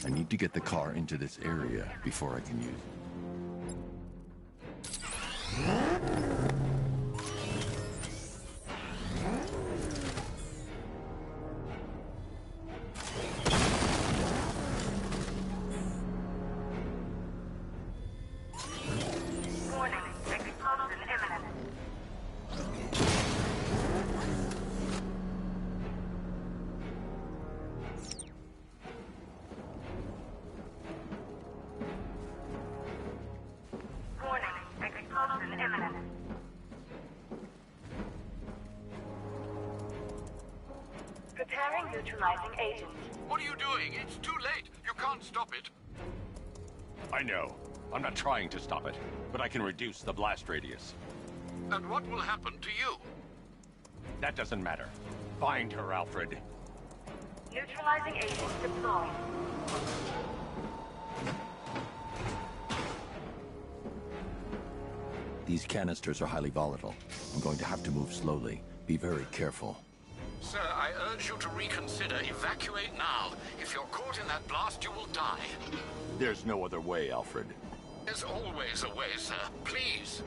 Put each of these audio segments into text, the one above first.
I need to get the car into this area before I can use it. Preparing neutralizing agent. What are you doing? It's too late. You can't stop it. I know. I'm not trying to stop it, but I can reduce the blast radius. And what will happen to you? That doesn't matter. Find her, Alfred. Neutralizing agent deployed. These canisters are highly volatile. I'm going to have to move slowly. Be very careful. Sir, I urge you to reconsider. Evacuate now. If you're caught in that blast, you will die. There's no other way, Alfred. There's always a way, sir. Please.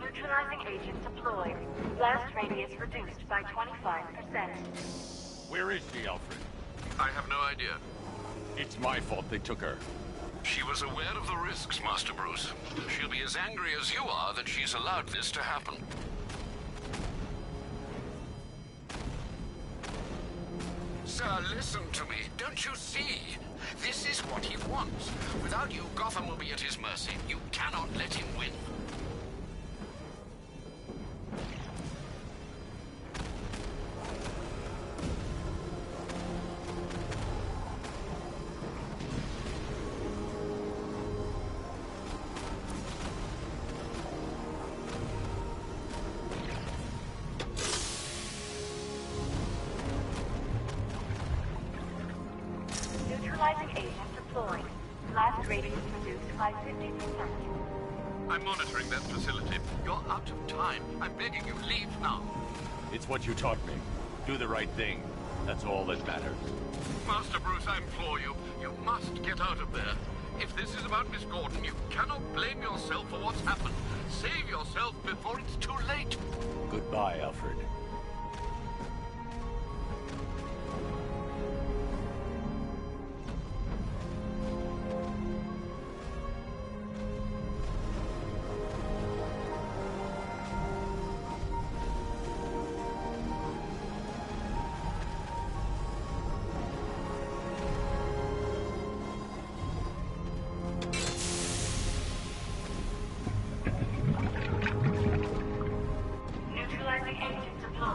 Neutralizing agent deployed. Blast radius reduced by 25%. Where is she, Alfred? I have no idea. It's my fault they took her. She was aware of the risks, Master Bruce. She'll be as angry as you are that she's allowed this to happen. Sir, listen to me. Don't you see? This is what he wants. Without you, Gotham will be at his mercy. You cannot let him win. Neutralizing agent deployed. Blast radius reduced by 50%. I'm monitoring that facility. You're out of time. I'm begging you, leave now. It's what you taught me. Do the right thing. That's all that matters. Master Bruce, I implore you. You must get out of there. If this is about Miss Gordon, you cannot blame yourself for what's happened. Save yourself before it's too late. Goodbye, Alfred. Neutralizing agent deployed.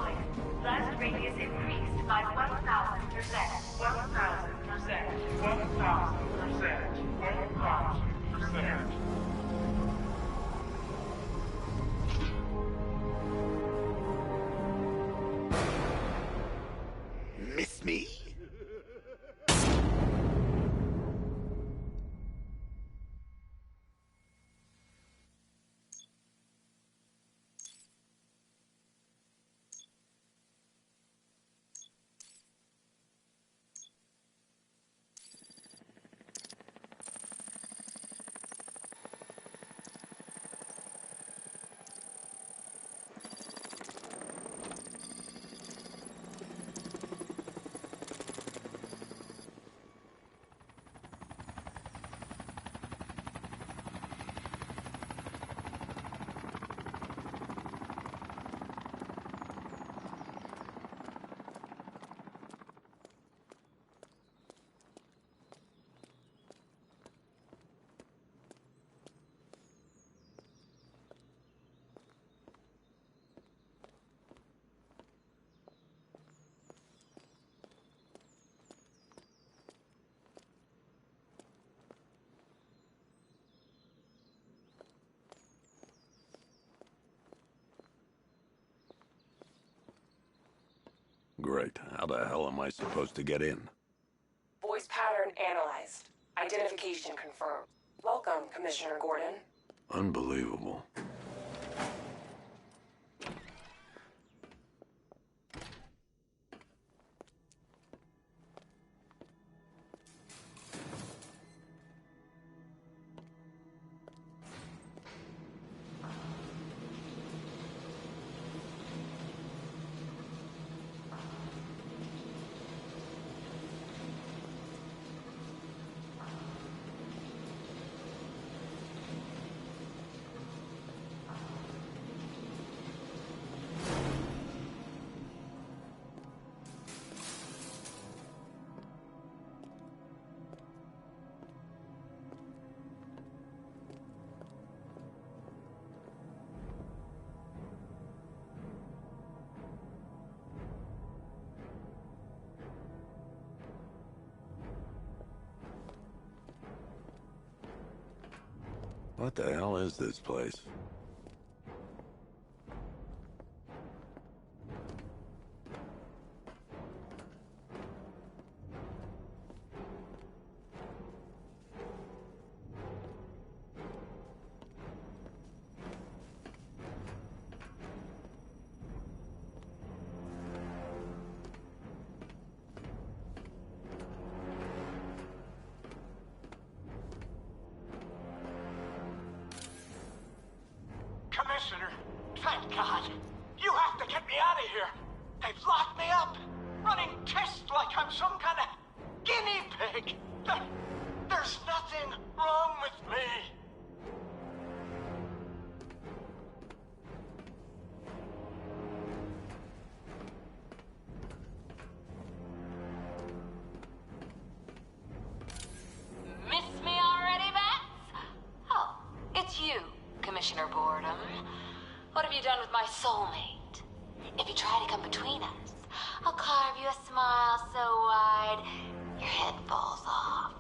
Right. How the hell am I supposed to get in? Voice pattern analyzed. Identification confirmed. Welcome, Commissioner Gordon. Unbelievable. What the hell is this place? Commissioner, thank God. You have to get me out of here. They've locked me up, running tests like I'm some kind of guinea pig. There's nothing wrong with me. Miss me already, Bats? Oh, it's you, Commissioner Boredom. What have you done with my soulmate? If you try to come between us, I'll carve you a smile so wide your head falls off.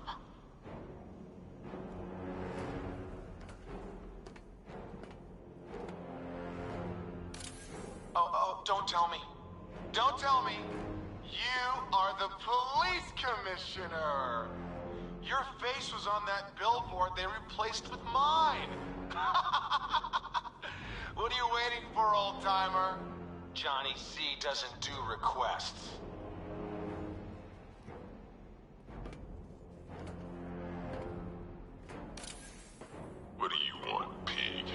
Oh, don't tell me. Don't tell me. You are the police commissioner. Your face was on that billboard they replaced with mine. What are you waiting for, old-timer? Johnny C doesn't do requests. What do you want, pig?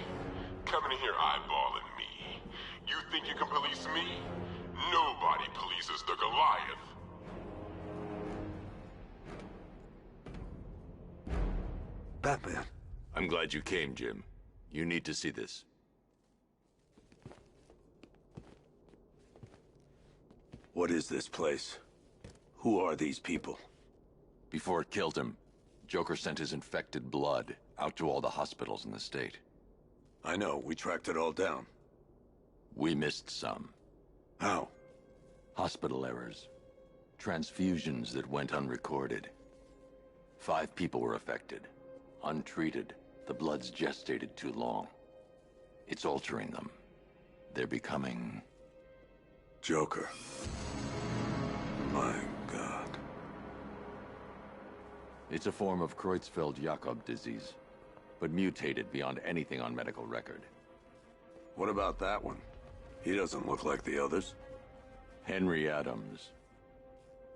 Coming in here eyeballing me. You think you can police me? Nobody polices the Goliath. Batman. I'm glad you came, Jim. You need to see this. What is this place? Who are these people? Before it killed him, Joker sent his infected blood out to all the hospitals in the state. I know, we tracked it all down. We missed some. How? Hospital errors. Transfusions that went unrecorded. 5 people were affected. Untreated, the blood's gestated too long. It's altering them. They're becoming... Joker. My God. It's a form of Creutzfeldt-Jakob disease, but mutated beyond anything on medical record. What about that one? He doesn't look like the others. Henry Adams.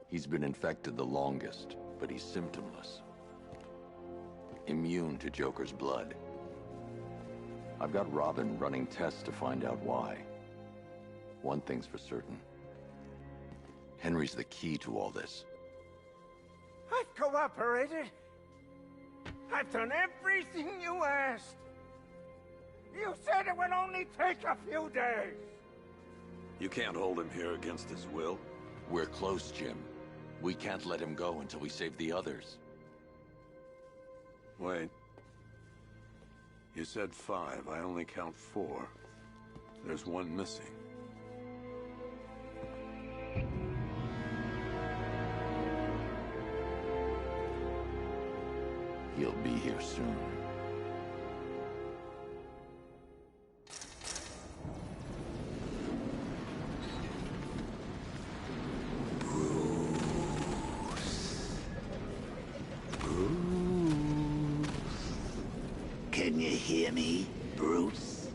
He's been infected the longest, but he's symptomless. Immune to Joker's blood. I've got Robin running tests to find out why. One thing's for certain. Henry's the key to all this. I've cooperated. I've done everything you asked. You said it would only take a few days. You can't hold him here against his will. We're close, Jim. We can't let him go until we save the others. Wait. You said 5. I only count 4. There's one missing. He'll be here soon. Can you hear me, Bruce?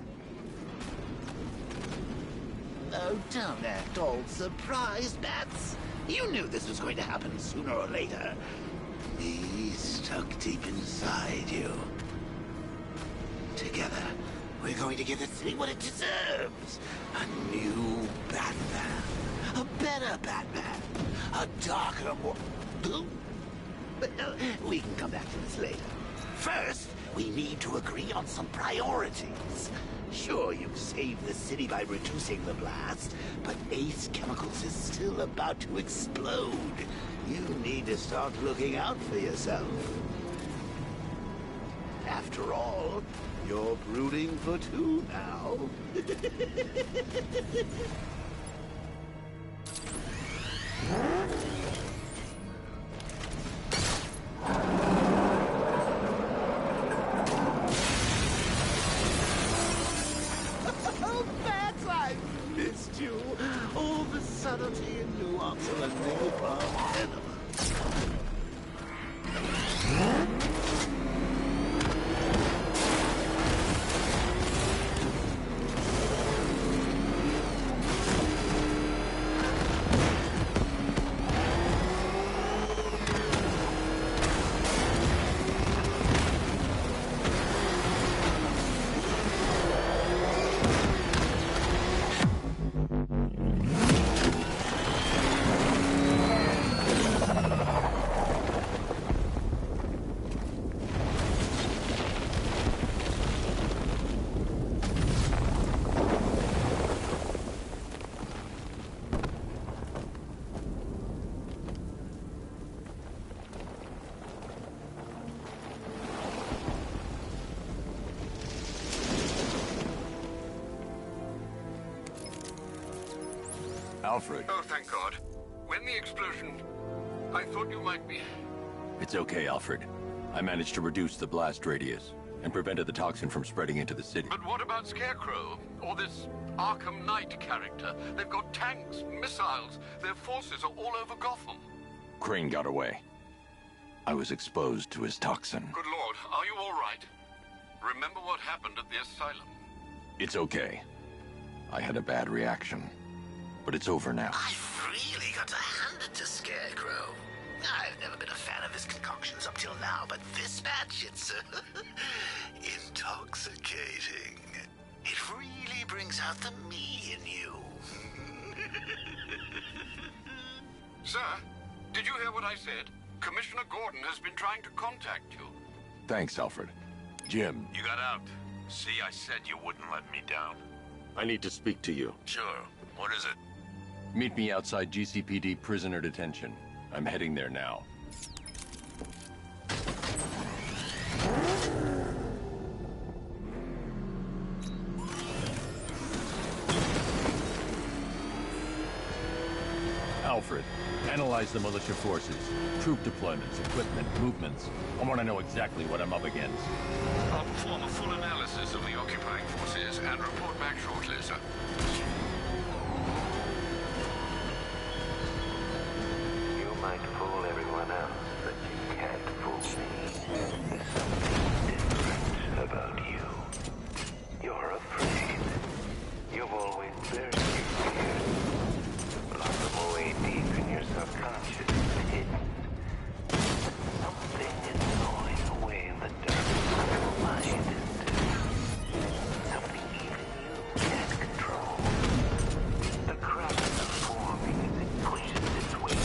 Oh, don't act all surprised, Bats. You knew this was going to happen sooner or later. Me stuck deep inside you. Together, we're going to give the city what it deserves. A new Batman. A better Batman. A darker, more... Well, we can come back to this later. First, we need to agree on some priorities. Sure, you've saved the city by reducing the blast, but Ace Chemicals is still about to explode. You need to start looking out for yourself. After all, you're brooding for two now. Oh, Bats, I missed you. All the subtlety and nuance of a napalm enema. Alfred. Oh, thank God. When the explosion... I thought you might be... It's okay, Alfred. I managed to reduce the blast radius and prevented the toxin from spreading into the city. But what about Scarecrow? Or this Arkham Knight character? They've got tanks, missiles. Their forces are all over Gotham. Crane got away. I was exposed to his toxin. Good Lord, are you all right? Remember what happened at the asylum? It's okay. I had a bad reaction. But it's over now. I've really got to hand it to Scarecrow. I've never been a fan of his concoctions up till now, but this batch, it's intoxicating. It really brings out the me in you. Sir, did you hear what I said? Commissioner Gordon has been trying to contact you. Thanks, Alfred. Jim. You got out. See, I said you wouldn't let me down. I need to speak to you. Sure. What is it? Meet me outside GCPD prisoner detention. I'm heading there now. Alfred, analyze the militia forces, troop deployments, equipment, movements. I want to know exactly what I'm up against. I'll perform a full analysis of the occupying forces and report back shortly, sir. You might fool everyone else, but you can't fool me. There's something different about you. You're afraid. You've always buried your fears. Lock them away deep in your subconscious hidden. Something is gnawing away in the darkness of your mind. Something even you can't control. The cracks are forming as it pushes its way.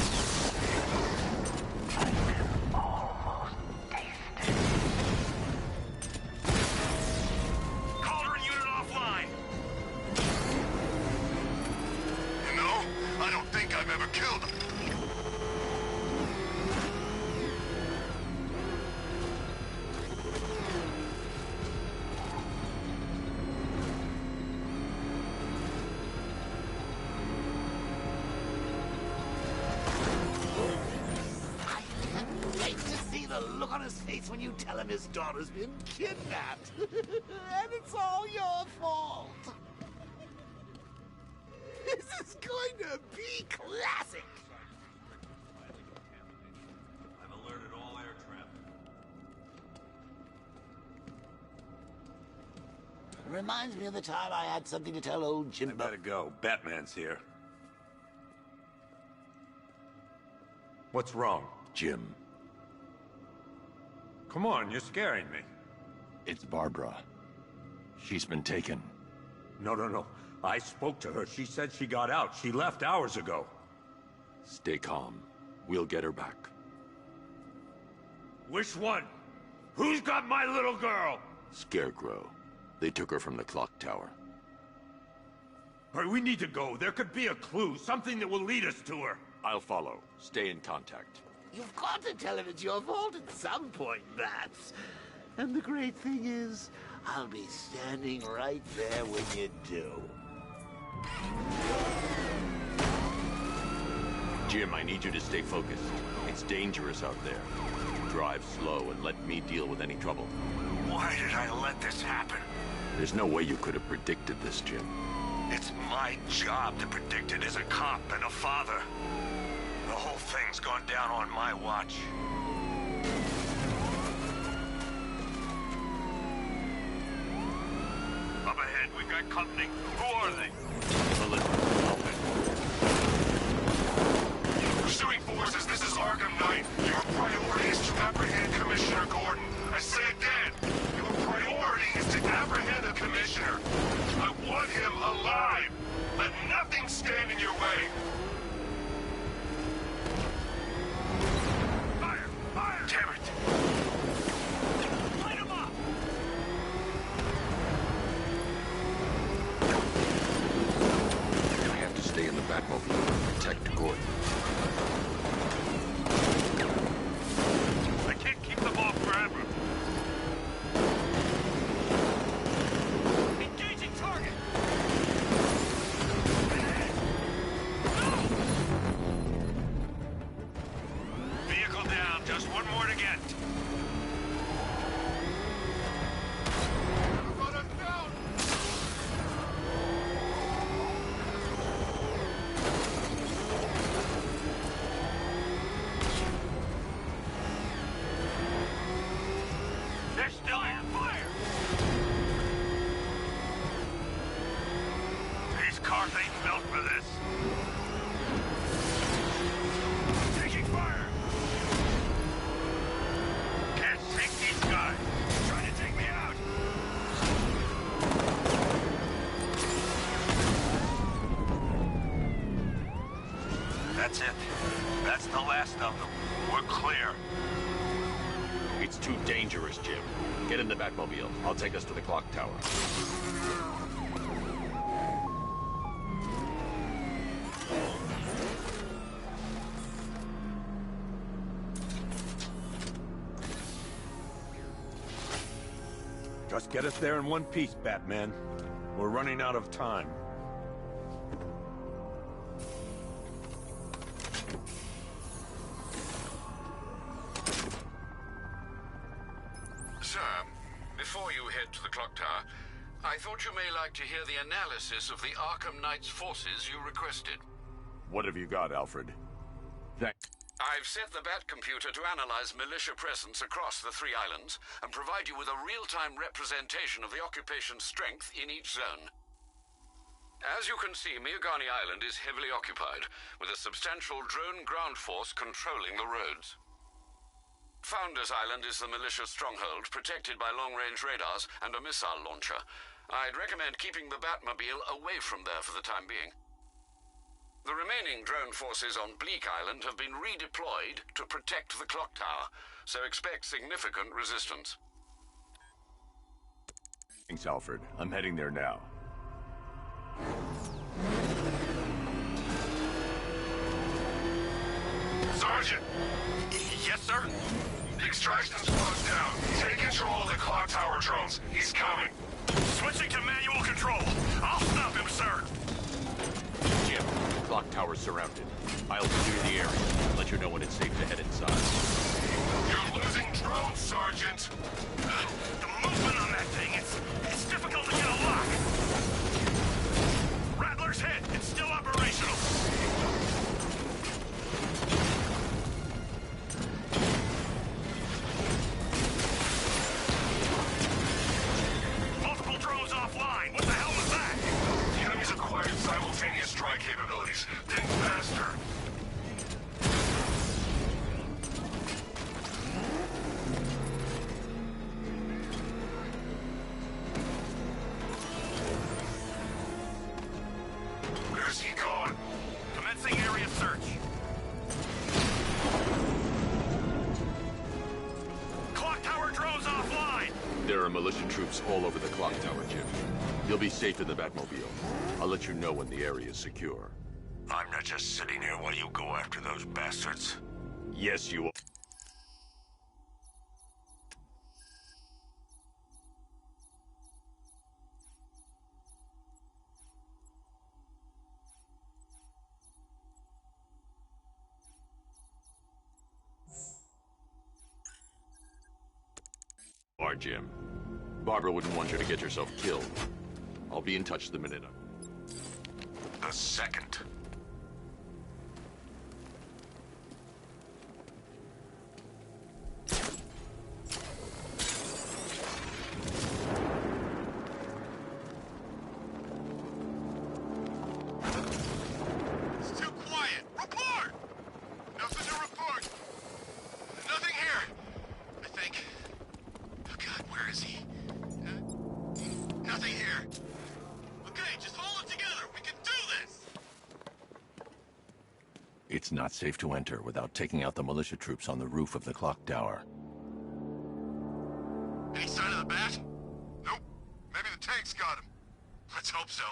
I can almost taste it. Cauldron unit offline! You know, I don't think I've ever killed him. I hate to see the look on his face when you tell him his daughter's been kidnapped. And it's all your fault. This is going to be classic. I've alerted all air traffic. Reminds me of the time I had something to tell old Jim. I better go. Batman's here. What's wrong? Jim. Come on, you're scaring me. It's Barbara. She's been taken. No. I spoke to her. She said she got out. She left hours ago. Stay calm. We'll get her back. Which one? Who's got my little girl? Scarecrow. They took her from the clock tower. All right, we need to go. There could be a clue, something that will lead us to her. I'll follow. Stay in contact. You've got to tell him it's your fault at some point, Bats. And the great thing is, I'll be standing right there when you do. Jim, I need you to stay focused. It's dangerous out there. Drive slow and let me deal with any trouble. Why did I let this happen? There's no way you could have predicted this, Jim. It's my job to predict it as a cop and a father. The whole thing's gone down on my watch. Up ahead, we've got company. Who are they? Pursuing forces, this is Arkham Knight. Your priority is to apprehend Commissioner Gordon. I say again, your priority is to apprehend the Commissioner. I want him alive. Let nothing stand in your way. Fire! Fire! Damn it! Light him up! I have to stay in the Batmobile and protect Gordon. I can't keep them off forever. Engaging target! Vehicle down, just one more to get. They're still on fire! These cars ain't built for this. Taking fire! Can't take these guys! Trying to take me out! That's it. That's the last of them. We're clear. It's too dangerous, Jim. Get in the Batmobile. I'll take us to the clock tower. Just get us there in one piece, Batman. We're running out of time. Sir, before you head to the clock tower, I thought you may like to hear the analysis of the Arkham Knight's forces you requested. What have you got, Alfred? I've set the Bat computer to analyze militia presence across the three islands and provide you with a real-time representation of the occupation's strength in each zone. As you can see, Miagani Island is heavily occupied, with a substantial drone ground force controlling the roads. Founders Island is the militia stronghold, protected by long-range radars and a missile launcher. I'd recommend keeping the Batmobile away from there for the time being. The remaining drone forces on Bleak Island have been redeployed to protect the clock tower, so expect significant resistance. Thanks, Alfred. I'm heading there now. Sergeant! Yes, sir? The extraction squad's down. Take control of the clock tower drones. He's coming. Switching to manual control. I'll stop him, sir. Jim, the clock tower's surrounded. I'll clear the area and let you know when it's safe to head inside. You're losing drones, Sergeant. The movement on that thing, it's difficult to get a lock. Rattler's hit. It's still operational. Multiple drones offline. There are militia troops all over the clock tower, Jim. You'll be safe in the Batmobile. I'll let you know when the area is secure. I'm not just sitting here while you go after those bastards. Yes, you are, Jim. Barbara wouldn't want you to get yourself killed. I'll be in touch the minute The second. It's too quiet. Report! Nothing to report. Nothing here. I think. Oh God, where is he? Nothing here. Okay, just hold it together. We can do this. It's not safe to enter without taking out the militia troops on the roof of the clock tower. Any sign of the bat? Nope. Maybe the tank's got him. Let's hope so.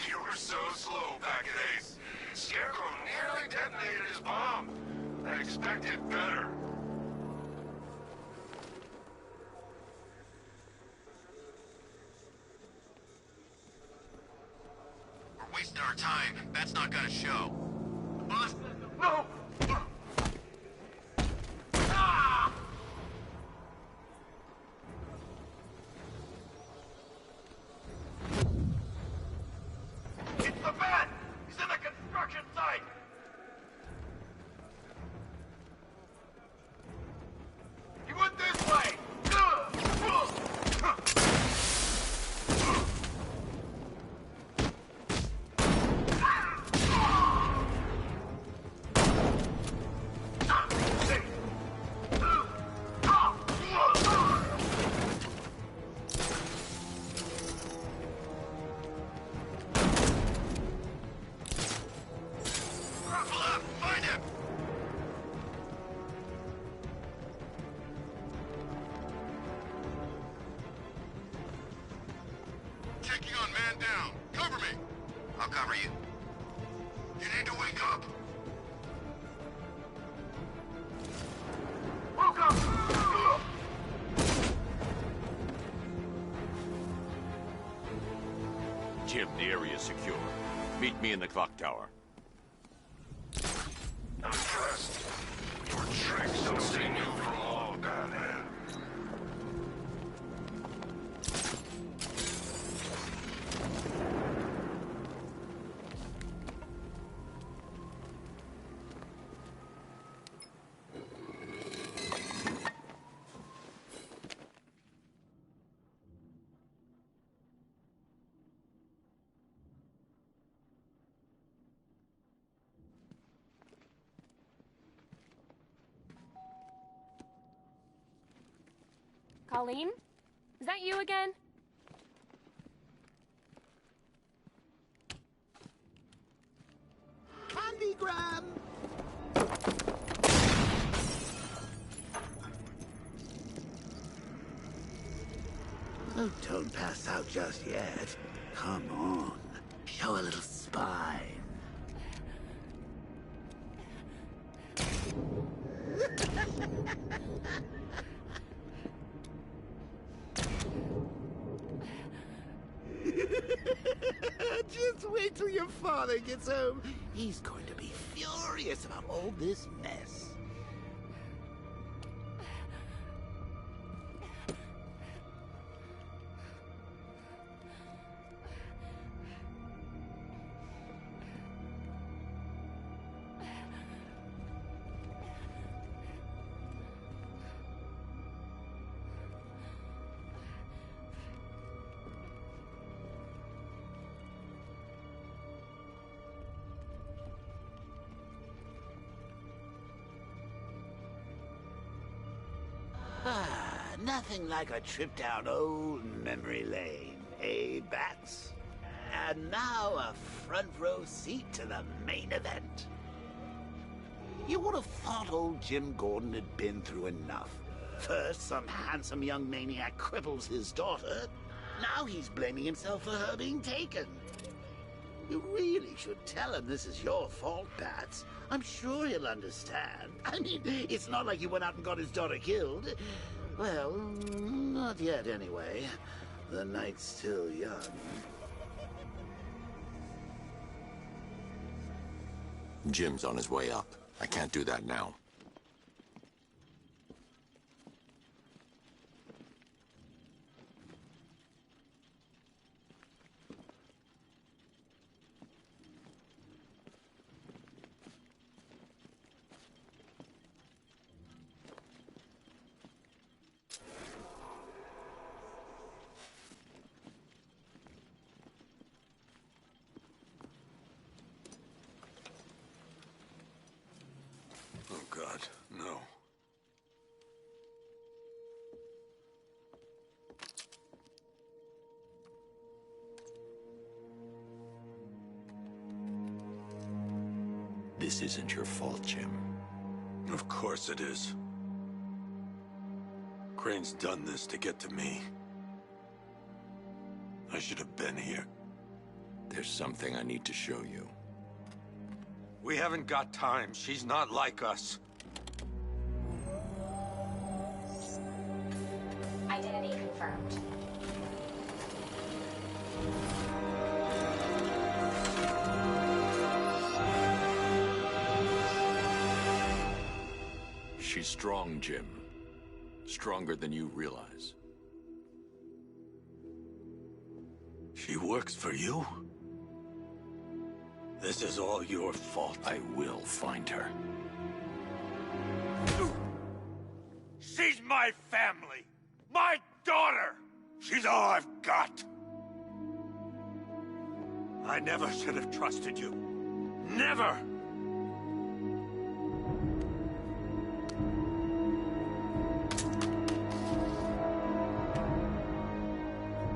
You were so slow, Packet Ace. Scarecrow nearly detonated his bomb. I expected better. We're wasting our time. That's not gonna show. Boss, no! Ah! It's the bat! He's in the construction site! He went this way! Find him! Taking on man down. Cover me. I'll cover you. You need to wake up. Woke up! Jim, the area is secure. Meet me in the clock tower. I'm impressed. Your tricks don't save you from all, Batman. Colleen? Is that you again? Candygram! Oh, don't pass out just yet. Come on. Show a little spine. Just wait till your father gets home. He's going to be furious about all this mess. Nothing like a trip down old memory lane. Hey, Bats. And now a front row seat to the main event. You would have thought old Jim Gordon had been through enough. First, some handsome young maniac cripples his daughter. Now he's blaming himself for her being taken. You really should tell him this is your fault, Bats. I'm sure he'll understand. I mean, it's not like you went out and got his daughter killed. Well, not yet anyway. The night's still young. Jim's on his way up. I can't do that now. Oh, God, no. This isn't your fault, Jim. Of course it is. Crane's done this to get to me. I should have been here. There's something I need to show you. We haven't got time. She's not like us. Identity confirmed. She's strong, Jim. Stronger than you realize. She works for you? This is all your fault. I will find her. She's my family! My daughter! She's all I've got! I never should have trusted you. Never!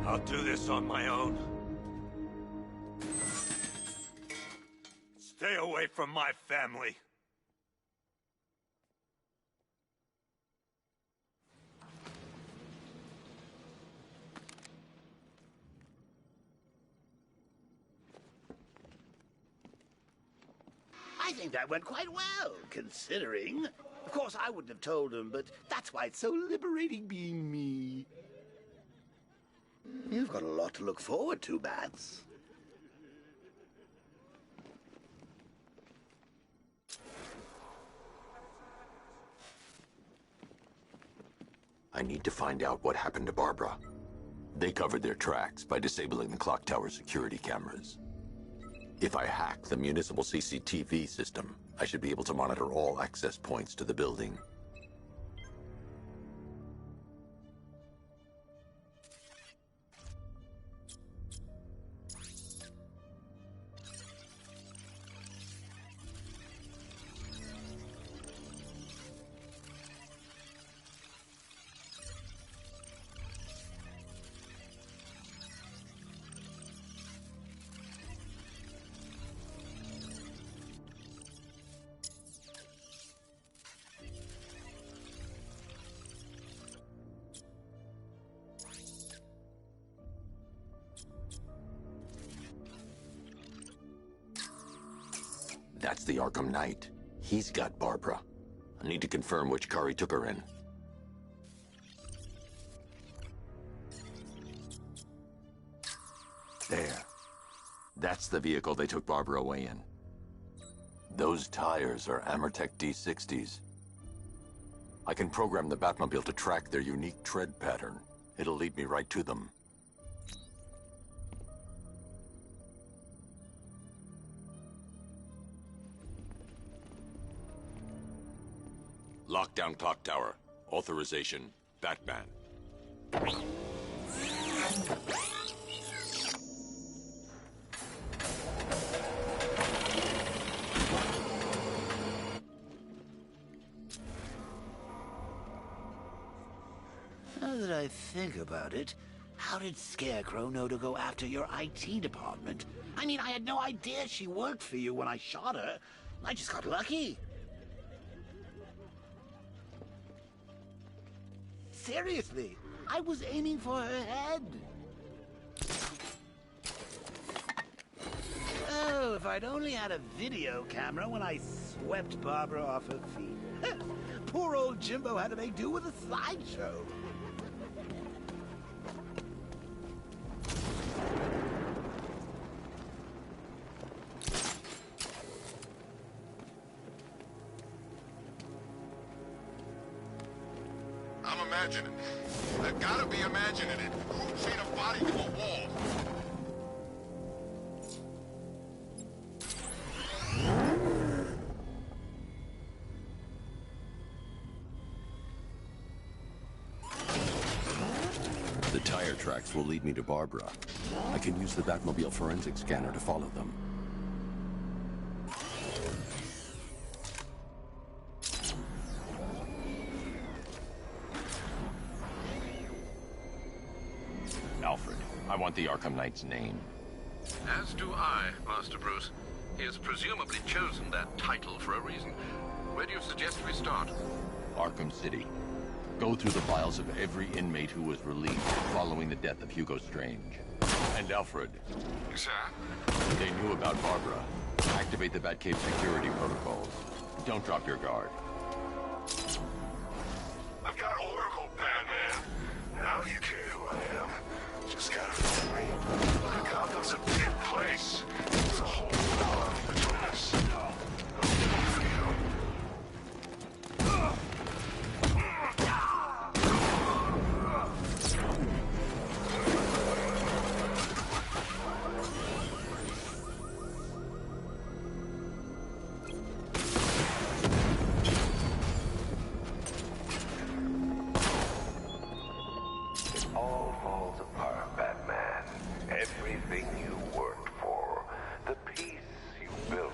I'll do this on my own. Stay away from my family. I think that went quite well, considering. Of course, I wouldn't have told him, but that's why it's so liberating being me. You've got a lot to look forward to, Bats. I need to find out what happened to Barbara. They covered their tracks by disabling the clock tower security cameras. If I hack the municipal CCTV system, I should be able to monitor all access points to the building. That's the Arkham Knight. He's got Barbara. I need to confirm which car he took her in. There. That's the vehicle they took Barbara away in. Those tires are Amertech D60s. I can program the Batmobile to track their unique tread pattern. It'll lead me right to them. Lockdown clock tower. Authorization, Batman. Now that I think about it, how How did Scarecrow know to go after your IT department? I mean, I had no idea she worked for you when I shot her. I just got lucky. Seriously, I was aiming for her head. Oh, if I'd only had a video camera when I swept Barbara off her feet. Poor old Jimbo had to make do with a slideshow. I'm imagining. I've gotta be imagining it. Who chained a body to a wall? The tire tracks will lead me to Barbara. I can use the Batmobile forensic scanner to follow them. Alfred, I want the Arkham Knight's name. As do I, Master Bruce. He has presumably chosen that title for a reason. Where do you suggest we start? Arkham City. Go through the files of every inmate who was released following the death of Hugo Strange. And Alfred. Sir? They knew about Barbara. Activate the Batcave security protocols. Don't drop your guard. I've got Oracle, Batman. Now you care who I am. Just gotta find me. Look, Gotham's a big place. There's a whole lot between us. I'll do it for you. All falls apart, Batman. Everything you worked for. The peace you built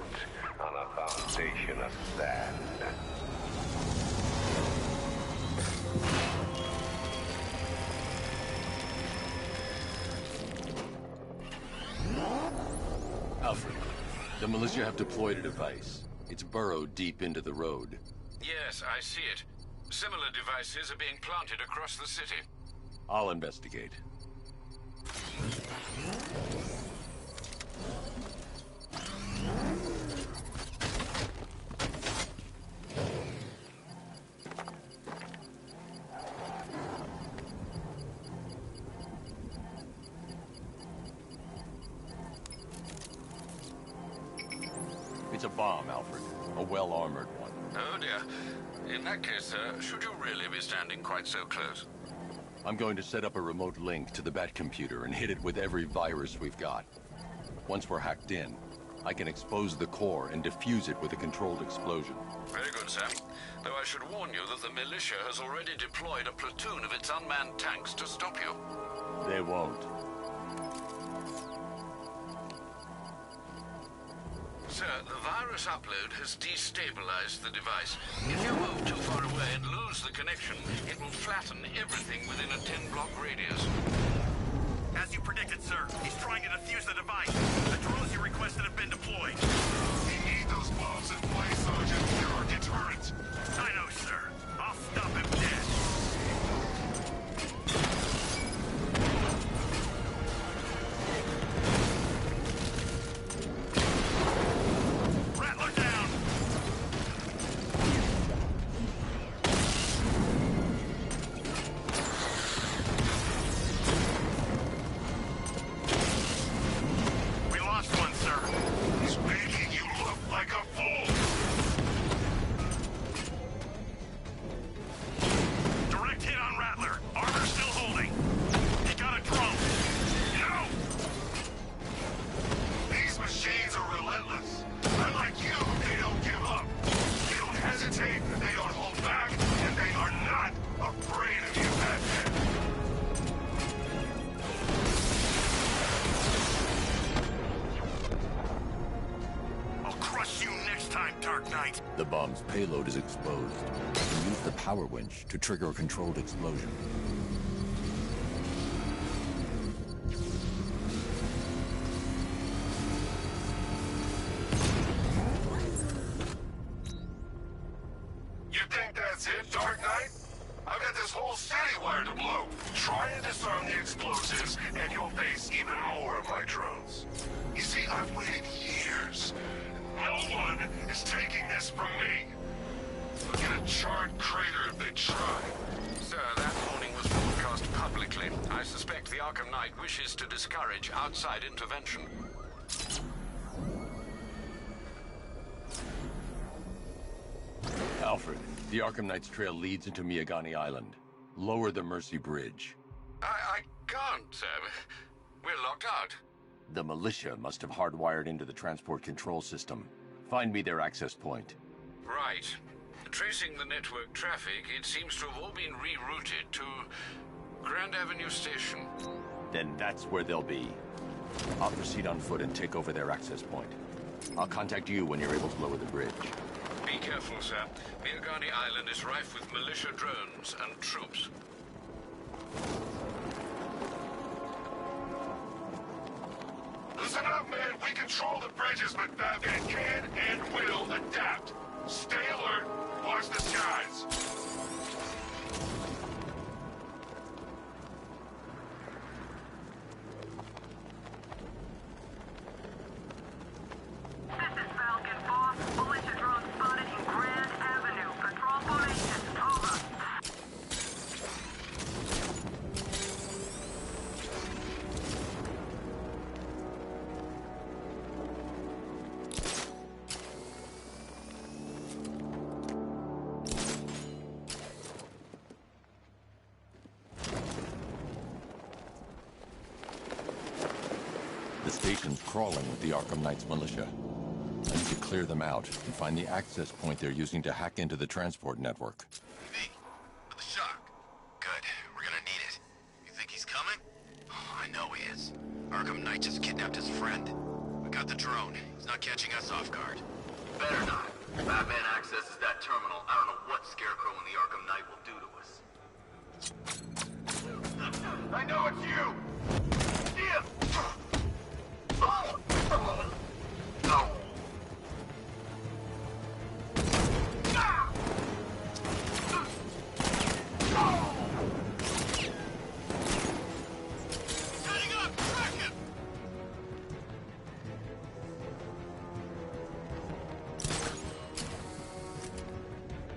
on a foundation of sand. Alfred, the militia have deployed a device. It's burrowed deep into the road. Yes, I see it. Similar devices are being planted across the city. I'll investigate. It's a bomb, Alfred. A well-armored one. Oh dear. In that case, sir, should you really be standing quite so close? I'm going to set up a remote link to the Batcomputer and hit it with every virus we've got. Once we're hacked in, I can expose the core and defuse it with a controlled explosion. Very good, sir. Though I should warn you that the militia has already deployed a platoon of its unmanned tanks to stop you. They won't. Sir, the virus upload has destabilized the device. If you move too far away and lose the connection, it will flatten everything within a 10-block radius. As you predicted, sir, he's trying to defuse the device. The drones you requested have been deployed. We need those bombs in place, Sergeant. They're our deterrent. I know, sir. I'll stop him dead. Rattler down! We lost one, sir. He's making you look like a fool. Direct hit on Rattler. Armor still holding. He got a drone. No! These machines are relentless. Unlike you, they don't give up. They don't hesitate, they don't hold back, and they are not afraid of you, Batman. I'll crush you next time, Dark Knight. The bomb's payload is exposed. I can use the power winch to trigger a controlled explosion. the explosives, and you'll face even more of my drones. You see, I've waited years. No one is taking this from me. Look at a charred crater if they try. Sir, that warning was broadcast publicly. I suspect the Arkham Knight wishes to discourage outside intervention. Alfred, the Arkham Knight's trail leads into Miagani Island. Lower the Mercy Bridge. I can't, sir. We're locked out. The militia must have hardwired into the transport control system. Find me their access point. Right. Tracing the network traffic, it seems to have all been rerouted to Grand Avenue Station. Then that's where they'll be. I'll proceed on foot and take over their access point. I'll contact you when you're able to lower the bridge. Be careful, sir. Miagani Island is rife with militia drones and troops. Listen up, man. We control the bridges, but Batman can and will adapt. Stay alert. Watch the skies. The station's crawling with the Arkham Knight's militia. I need to clear them out and find the access point they're using to hack into the transport network. V, for the shock. Good. We're gonna need it. You think he's coming? Oh, I know he is. Arkham Knight just kidnapped his friend. We got the drone. He's not catching us off guard. Better not. Batman accesses that terminal. I don't know what Scarecrow and the Arkham Knight will do to us. I know it's you!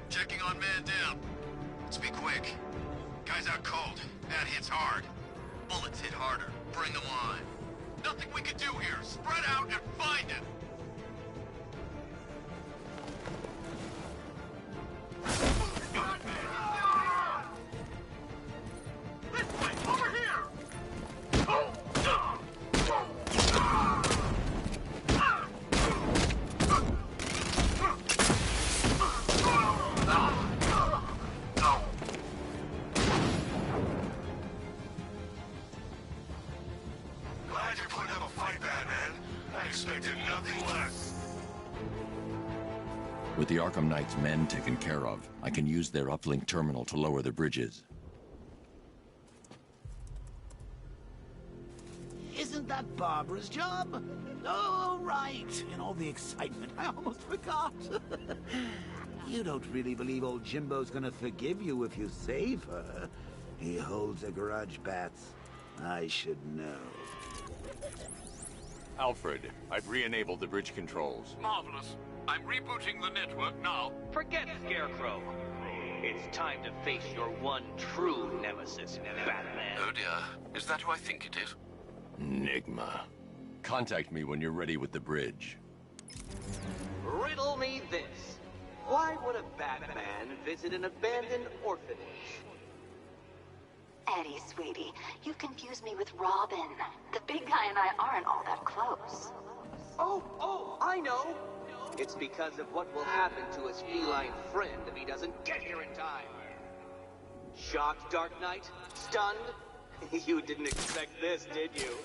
Checking on man down. Let's be quick. Guy's out cold. That hits hard. Bullets hit harder. Bring them on. Nothing we can do here. Spread out and find him. This way! Over here! Glad you're putting up a fight, Batman. I expected nothing less. With the Arkham Knight's men taken care of, I can use their uplink terminal to lower the bridges. Isn't that Barbara's job? Oh, right. In all the excitement, I almost forgot. You don't really believe old Jimbo's gonna forgive you if you save her. He holds a grudge, Bats. I should know. Alfred, I've re-enabled the bridge controls. Marvelous. I'm rebooting the network now. Forget Scarecrow. It's time to face your one true nemesis, Batman. Oh dear. Is that who I think it is? Enigma. Contact me when you're ready with the bridge. Riddle me this. Why would a Batman visit an abandoned orphanage? Eddie, sweetie, you confused me with Robin. The big guy and I aren't all that close. Oh, I know. It's because of what will happen to his feline friend if he doesn't get here in time. Shocked, Dark Knight? Stunned? You didn't expect this, did you?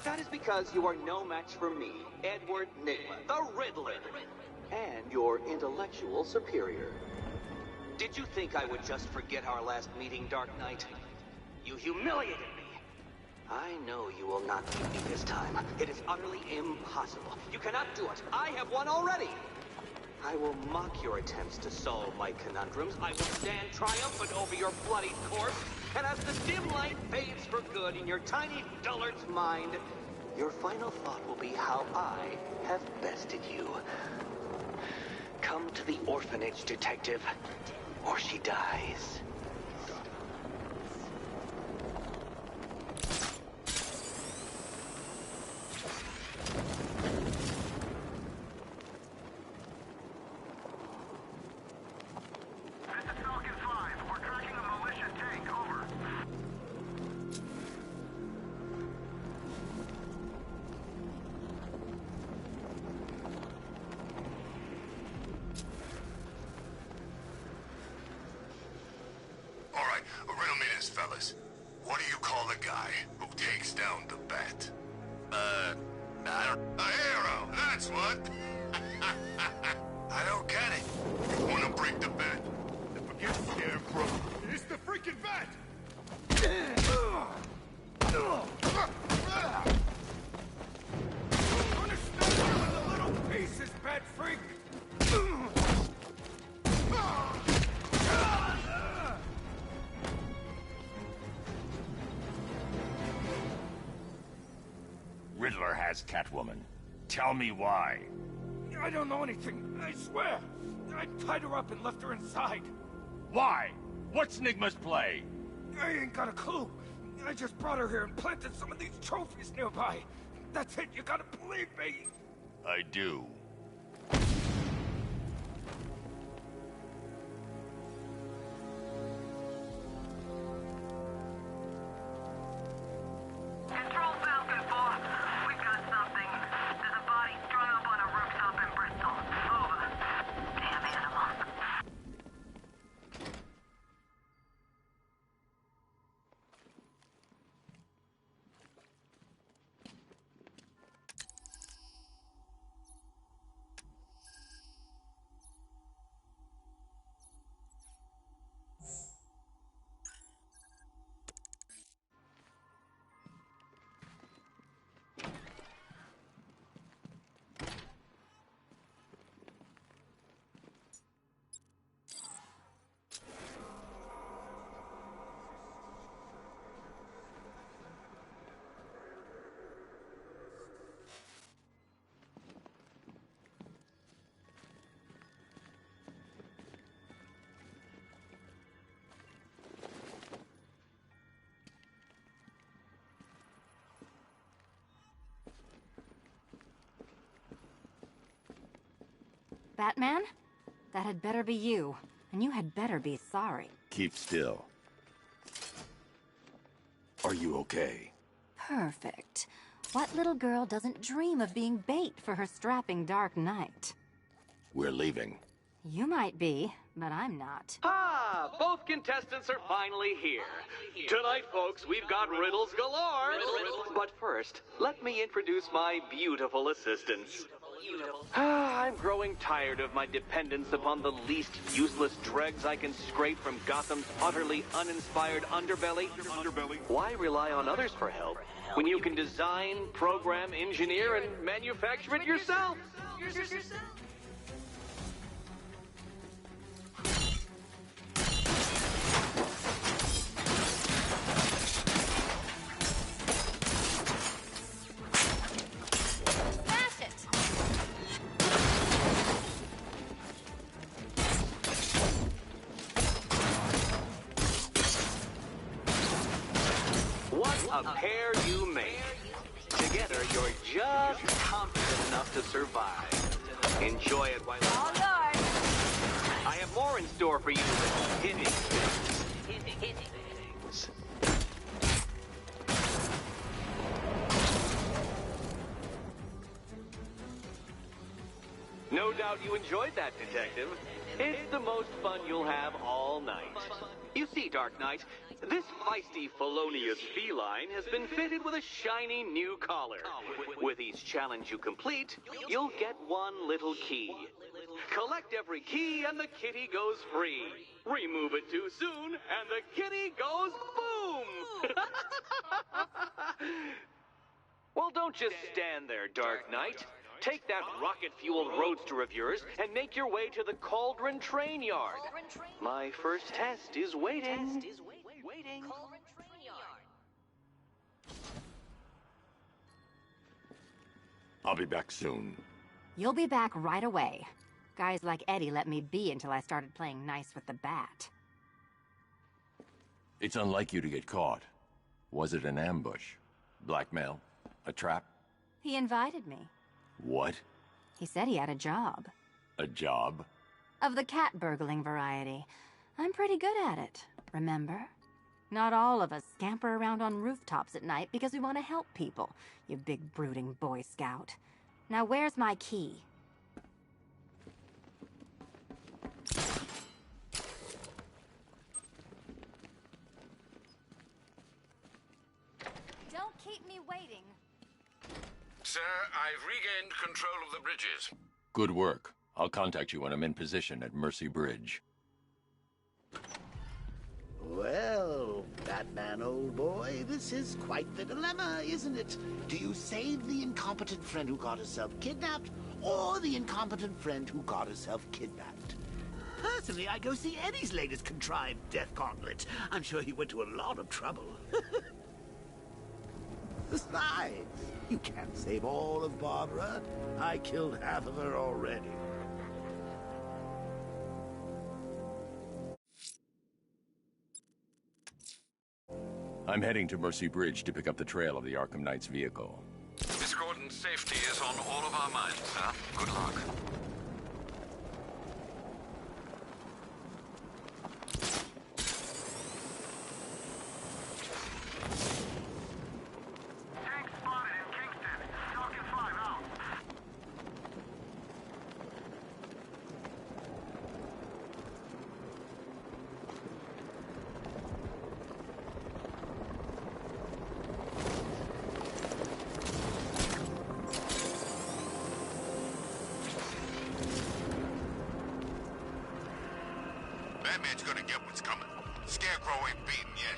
That is because you are no match for me, Edward Nygma, the Riddler, and your intellectual superior. Did you think I would just forget our last meeting, Dark Knight? You humiliated me. I know you will not beat me this time. It is utterly impossible. You cannot do it. I have won already. I will mock your attempts to solve my conundrums. I will stand triumphant over your bloody corpse. And as the dim light fades for good in your tiny dullard's mind, your final thought will be how I have bested you. Come to the orphanage, detective, or she dies. Riddle me this, fellas. What do you call the guy who takes down the bat? I don't... A hero, that's what! I don't get it. Wanna break the bat? Forget Scarecrow. It's the freaking bat! Understand you in the little pieces, bat freak! Riddler has Catwoman. Tell me why. I don't know anything, I swear. I tied her up and left her inside. Why? What's Nigma's play? I ain't got a clue. I just brought her here and planted some of these trophies nearby. That's it, you gotta believe me. I do. Control Falcon 4. We've got something. There's a body strung up on a rooftop in Bristol. Over. Damn animal. Batman? That had better be you. And you had better be sorry. Keep still. Are you okay? Perfect. What little girl doesn't dream of being bait for her strapping Dark Knight? We're leaving. You might be, but I'm not. Ah, both contestants are finally here. Tonight, folks, we've got riddles galore. But first, let me introduce my beautiful assistants. I'm growing tired of my dependence upon the least useless dregs I can scrape from Gotham's utterly uninspired underbelly. Why rely on others for help when you can design, program, engineer, and manufacture it yourself? A pair you make. Together, you're just confident enough to survive. Enjoy it while I have more in store for you than hitting things. No doubt you enjoyed that, Detective. It's the most fun you'll have all night. You see, Dark Knight, this feisty, felonious feline has been fitted with a shiny new collar. With each challenge you complete, you'll get one little key. Collect every key and the kitty goes free. Remove it too soon and the kitty goes boom! Well, don't just stand there, Dark Knight. Take that rocket-fueled roadster of yours and make your way to the Cauldron Train Yard. My first test is waiting. I'll be back soon. You'll be back right away. Guys like Eddie let me be until I started playing nice with the bat. It's unlike you to get caught. Was it an ambush? Blackmail? A trap? He invited me. What? He said he had a job. A job? Of the cat burgling variety. I'm pretty good at it, remember? Not all of us scamper around on rooftops at night because we want to help people, you big brooding Boy Scout. Now where's my key? Don't keep me waiting. Sir, I've regained control of the bridges. Good work. I'll contact you when I'm in position at Mercy Bridge. Well, Batman, old boy, this is quite the dilemma, isn't it? Do you save the incompetent friend who got herself kidnapped, or the incompetent friend who got herself kidnapped? Personally, I go see Eddie's latest contrived death gauntlet. I'm sure he went to a lot of trouble. Besides, you can't save all of Barbara. I killed half of her already. I'm heading to Mercy Bridge to pick up the trail of the Arkham Knight's vehicle. Miss Gordon's safety is on all of our minds, sir. Good luck. Tank spotted in Kingston. Talking 5 out. Batman's gonna get what's coming. Scarecrow ain't beaten yet.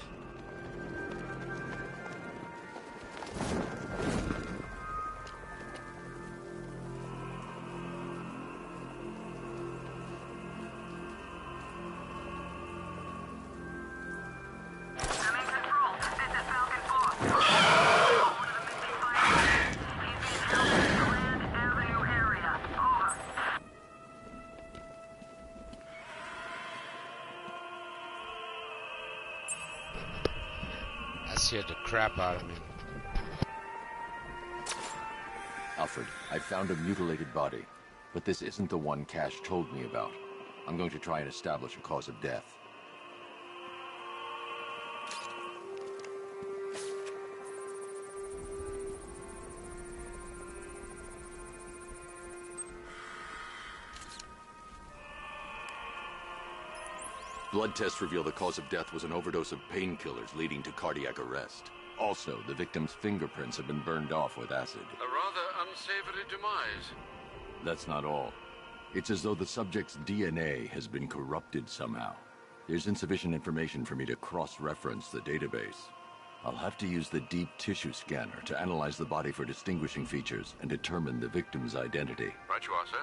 I'm in control. This is Falcon 4. One of the missing fighters. He's being held in the Grand Avenue area. Over. That scared the crap out of me. Alfred, I found a mutilated body, but this isn't the one Cash told me about. I'm going to try and establish a cause of death. Blood tests reveal the cause of death was an overdose of painkillers leading to cardiac arrest. Also, the victim's fingerprints have been burned off with acid. A rather unsavory demise. That's not all. It's as though the subject's DNA has been corrupted somehow. There's insufficient information for me to cross-reference the database. I'll have to use the deep tissue scanner to analyze the body for distinguishing features and determine the victim's identity. Right you are, sir.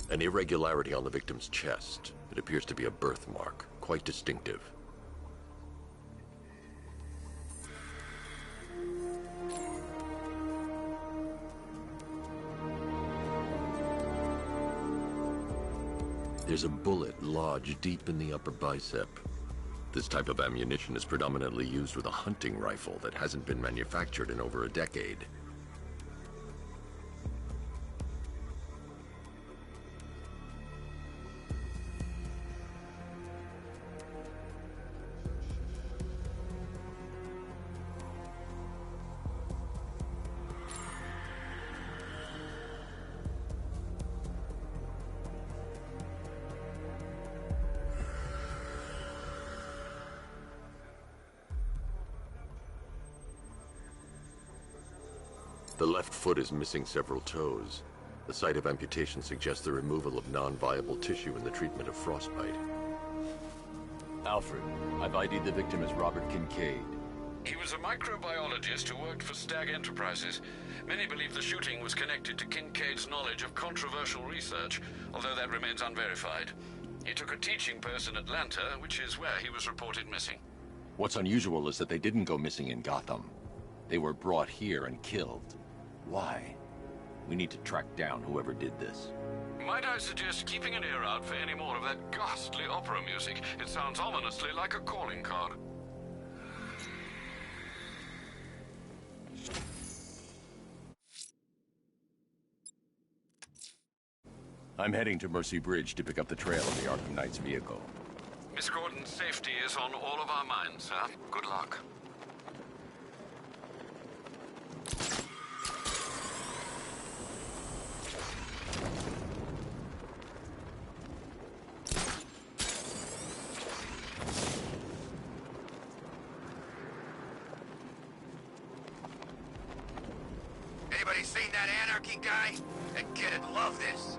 An irregularity on the victim's chest. It appears to be a birthmark, quite distinctive. There's a bullet lodged deep in the upper bicep. This type of ammunition is predominantly used with a hunting rifle that hasn't been manufactured in over a decade. The left foot is missing several toes. The site of amputation suggests the removal of non-viable tissue in the treatment of frostbite. Alfred, I've ID'd the victim as Robert Kincaid. He was a microbiologist who worked for Stag Enterprises. Many believe the shooting was connected to Kincaid's knowledge of controversial research, although that remains unverified. He took a teaching post in Atlanta, which is where he was reported missing. What's unusual is that they didn't go missing in Gotham. They were brought here and killed. Why? We need to track down whoever did this. Might I suggest keeping an ear out for any more of that ghastly opera music? It sounds ominously like a calling card. I'm heading to Mercy Bridge to pick up the trail of the Arkham Knight's vehicle. Miss Gordon's safety is on all of our minds, sir. Good luck. Anybody seen that anarchy guy? That kid'd love this.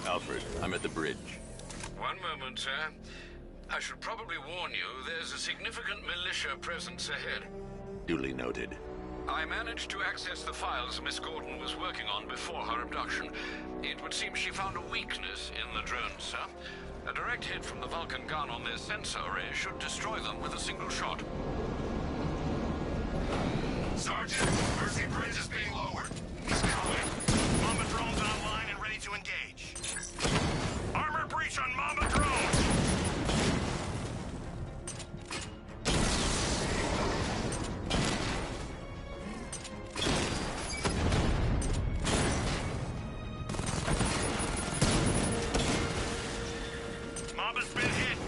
Alfred, I'm at the bridge. One moment, sir. I should probably warn you, there's a significant militia presence ahead. Duly noted. I managed to access the files Miss Gordon was working on before her abduction. It would seem she found a weakness in the drones, sir. A direct hit from the Vulcan gun on their sensor array should destroy them with a single shot. Sergeant, Mercy Bridge is being lowered. He's coming. Mamba drone's online and ready to engage. Armor breach on Mamba drone! Mamba's been hit.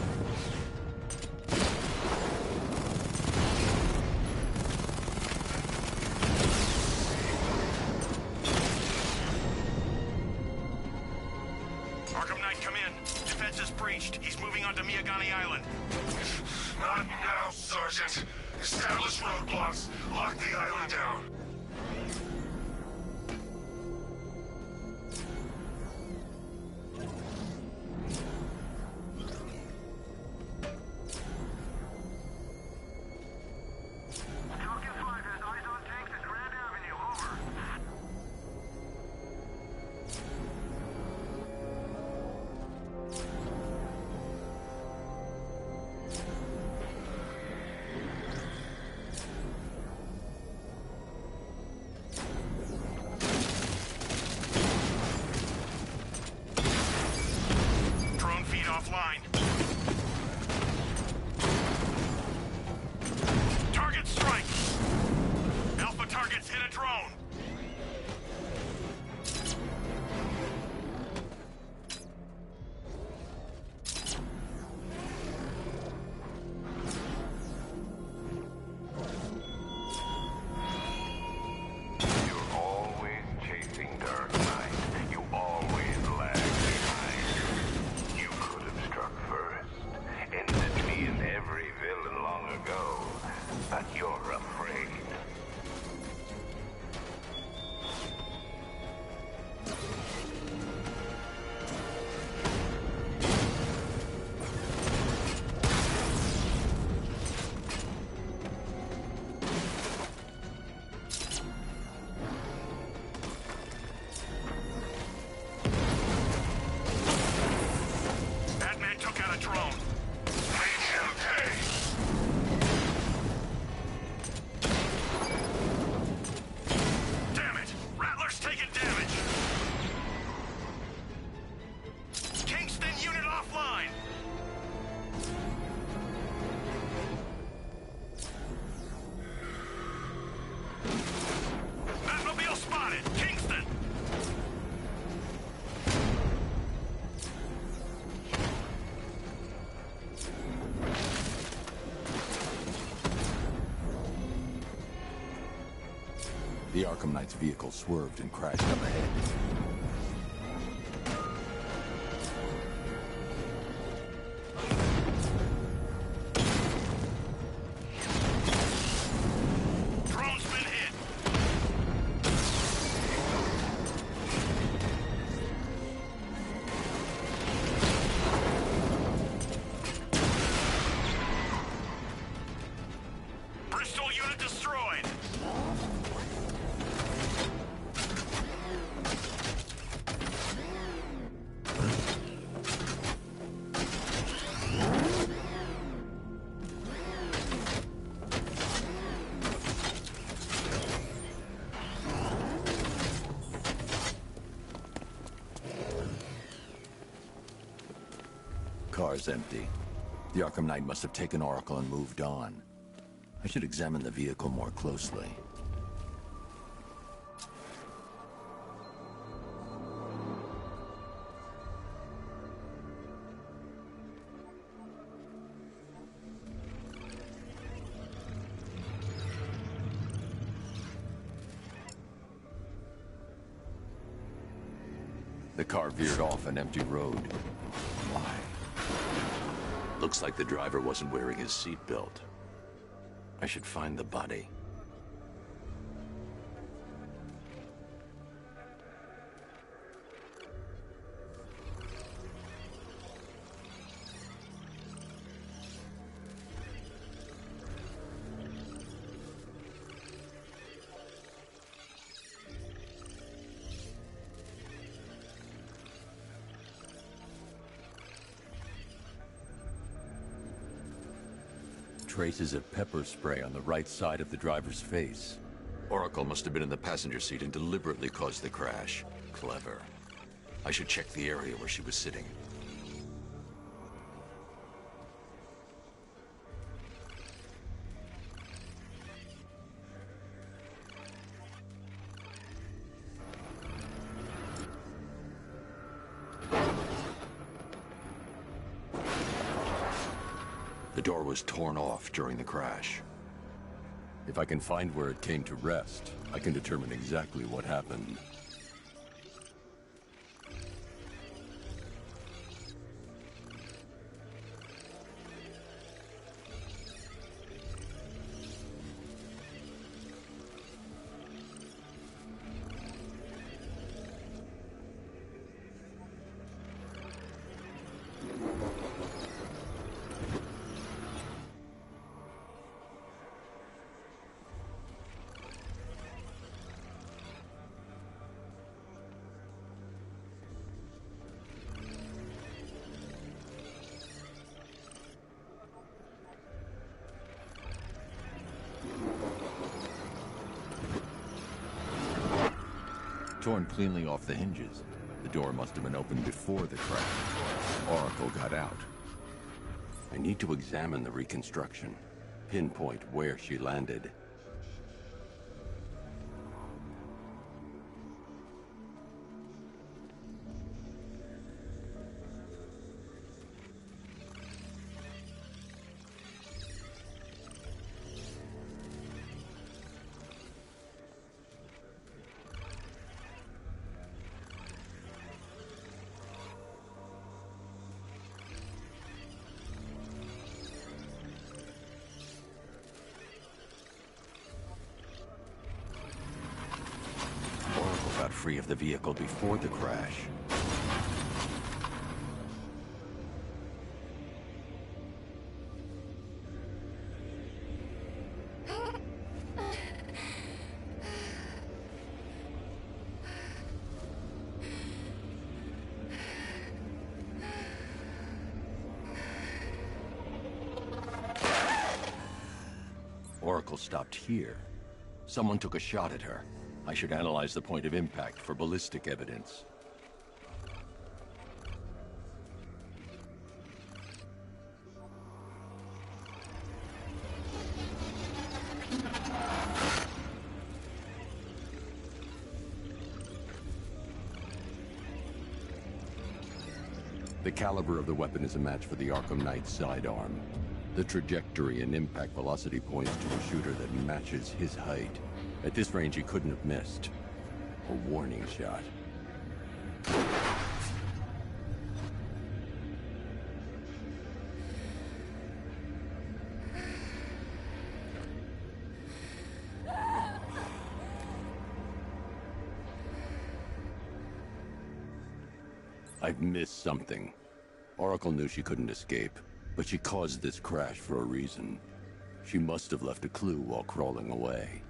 Arkham Knight, come in. Defense is breached. He's moving onto Miyagani Island. Not now, Sergeant. Establish roadblocks. Lock the island down. The Arkham Knight's vehicle swerved and crashed up ahead. Car's empty. The Arkham Knight must have taken Oracle and moved on. I should examine the vehicle more closely. The car veered off an empty road. Why? Looks like the driver wasn't wearing his seatbelt. I should find the body. Traces of pepper spray on the right side of the driver's face. Oracle must have been in the passenger seat and deliberately caused the crash. Clever. I should check the area where she was sitting. The door was torn off during the crash. If I can find where it came to rest, I can determine exactly what happened. Torn cleanly off the hinges. The door must have been opened before the crash. Oracle got out. I need to examine the reconstruction. Pinpoint where she landed. Got free of the vehicle before the crash. Oracle stopped here. Someone took a shot at her. I should analyze the point of impact for ballistic evidence. The caliber of the weapon is a match for the Arkham Knight's sidearm. The trajectory and impact velocity points to a shooter that matches his height. At this range, he couldn't have missed. A warning shot. I've missed something. Oracle knew she couldn't escape, but she caused this crash for a reason. She must have left a clue while crawling away.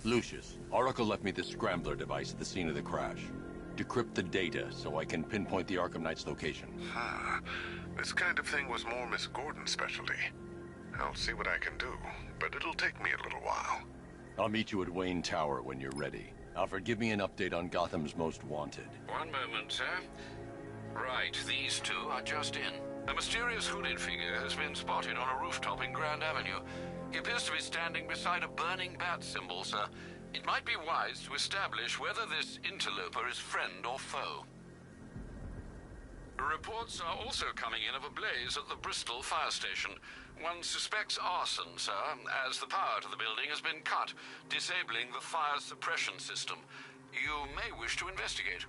Lucius, Oracle left me the scrambler device at the scene of the crash. Decrypt the data so I can pinpoint the Arkham Knight's location. This kind of thing was more Miss Gordon's specialty. I'll see what I can do, but it'll take me a little while. I'll meet you at Wayne Tower when you're ready. Alfred, give me an update on Gotham's Most Wanted. One moment, sir. Right, these two are just in. A mysterious hooded figure has been spotted on a rooftop in Grand Avenue. He appears to be standing beside a burning bat symbol, sir. It might be wise to establish whether this interloper is friend or foe. Reports are also coming in of a blaze at the Bristol fire station. One suspects arson, sir, as the power to the building has been cut, disabling the fire suppression system. You may wish to investigate.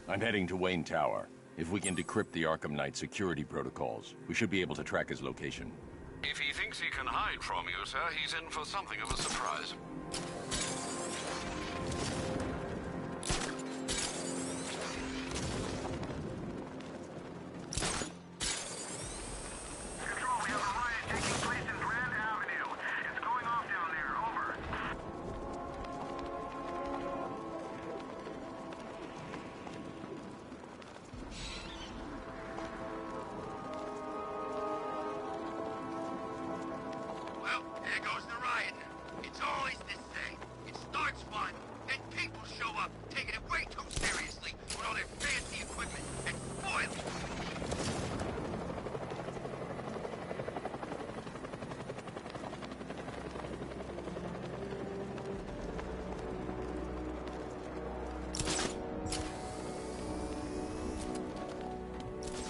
I'm heading to Wayne Tower. If we can decrypt the Arkham Knight security protocols, we should be able to track his location. If he thinks he can hide from you, sir, he's in for something of a surprise. Control, we have a riot taking place in Grand Avenue. It's going off down there. Over. Well, there goes the riot. It's always this thing. It starts fun, then people show up, taking it way too seriously with all their fancy equipment and spoil it.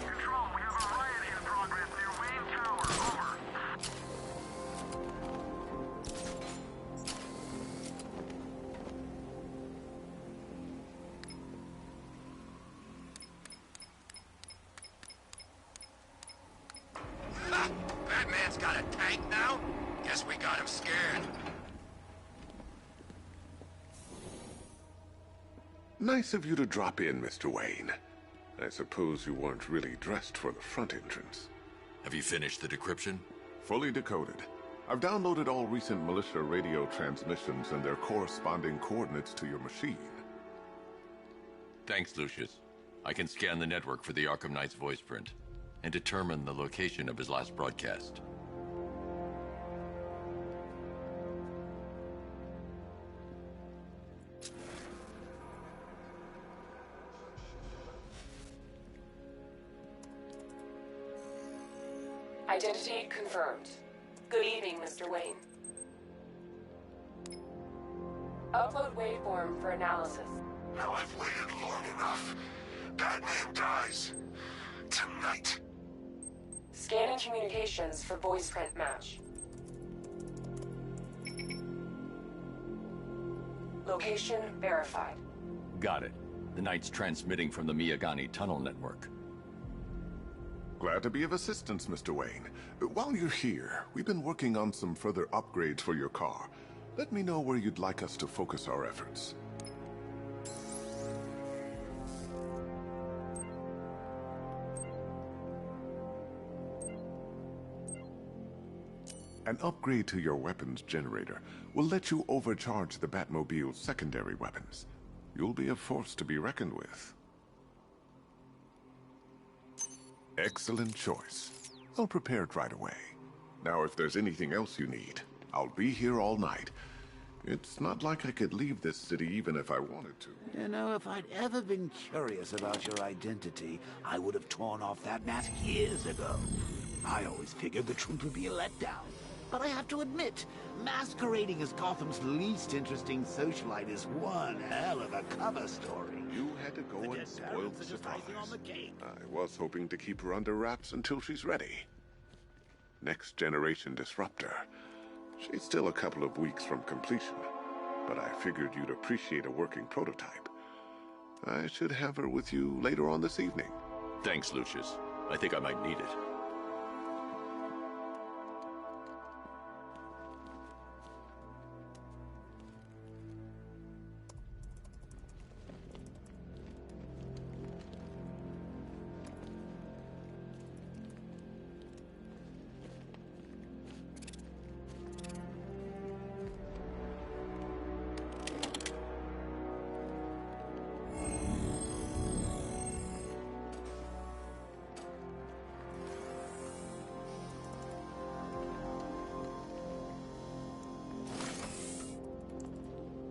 Control, we have a riot in progress near Wayne Tower. Over. Ha! Batman's got a tank now? Guess we got him scared. Nice of you to drop in, Mr. Wayne. I suppose you weren't really dressed for the front entrance. Have you finished the decryption? Fully decoded. I've downloaded all recent militia radio transmissions and their corresponding coordinates to your machine. Thanks, Lucius. I can scan the network for the Arkham Knight's voice print and determine the location of his last broadcast. Identity confirmed. Good evening, Mr. Wayne. Upload waveform for analysis. Now I've waited long enough. Batman dies. Tonight. Scanning communications for voice print match. Location verified. Got it. The Knight's transmitting from the Miyagani tunnel network. Glad to be of assistance, Mr. Wayne. While you're here, we've been working on some further upgrades for your car. Let me know where you'd like us to focus our efforts. An upgrade to your weapons generator will let you overcharge the Batmobile's secondary weapons. You'll be a force to be reckoned with. Excellent choice. I'll prepare it right away. Now, if there's anything else you need, I'll be here all night. It's not like I could leave this city even if I wanted to. You know, if I'd ever been curious about your identity, I would have torn off that mask years ago. I always figured the truth would be a letdown. But I have to admit, masquerading as Gotham's least interesting socialite is one hell of a cover story. You had to go and spoil the surprise. I was hoping to keep her under wraps until she's ready. Next generation disruptor. She's still a couple of weeks from completion, but I figured you'd appreciate a working prototype. I should have her with you later on this evening. Thanks, Lucius. I think I might need it.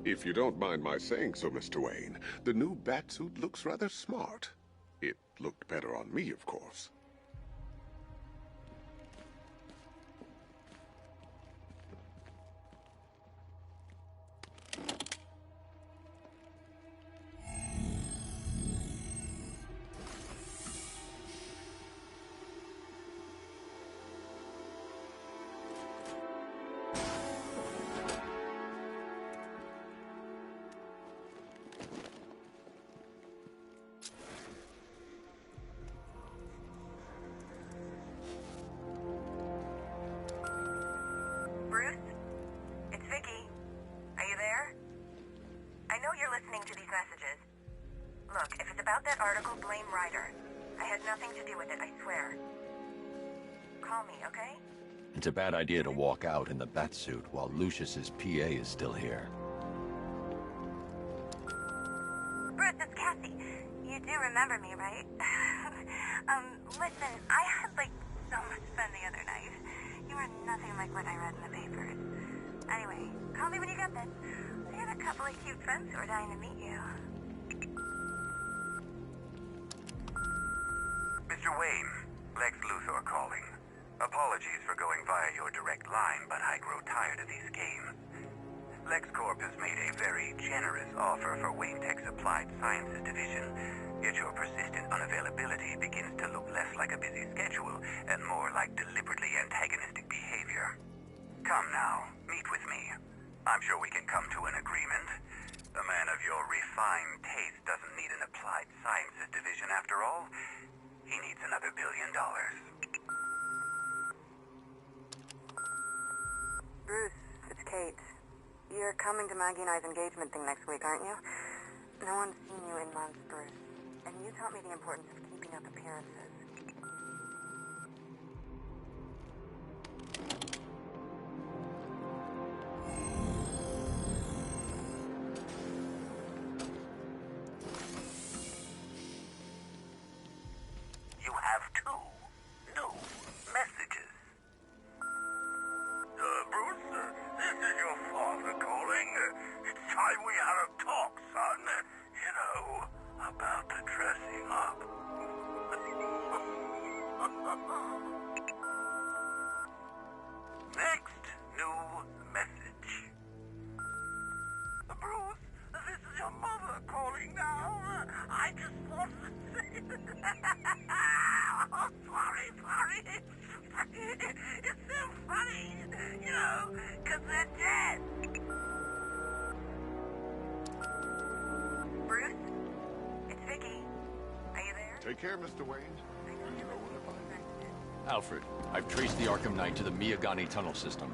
If you don't mind my saying so, Mr. Wayne, the new Batsuit looks rather smart. It looked better on me, of course. It's a bad idea to walk out in the Batsuit while Lucius's PA is still here. Bruce, it's Cassie. You do remember me, right? Listen, I had, so much fun the other night. You were nothing like what I read in the papers. Anyway, call me when you get this. I have a couple of cute friends who are dying to meet you. Mr. Wayne, Lex Luthor calling. Apologies for going via your direct line, but I grow tired of these games. LexCorp has made a very generous offer for Wayne Tech's Applied Sciences division, yet your persistent unavailability begins to look less like a busy schedule and more like deliberately antagonistic behavior. Come now, meet with me. I'm sure we can come to an agreement. A man of your refined taste doesn't need an Applied Sciences division after all. He needs another $1 billion. Bruce, it's Kate. You're coming to Maggie and I's engagement thing next week, aren't you? No one's seen you in months, Bruce. And you taught me the importance of keeping up appearances. You have two new messages. Bruce, this is your father calling. It's time we had a talk, son. You know, about the dressing up. Next new message. Bruce, this is your mother calling now. I just want to say... Oh, sorry. It's so funny, you know, because they're dead. Bruce? It's Vicky. Are you there? Take care, Mr. Wayne. You know where to find me. Alfred, I've traced the Arkham Knight to the Miyagani tunnel system.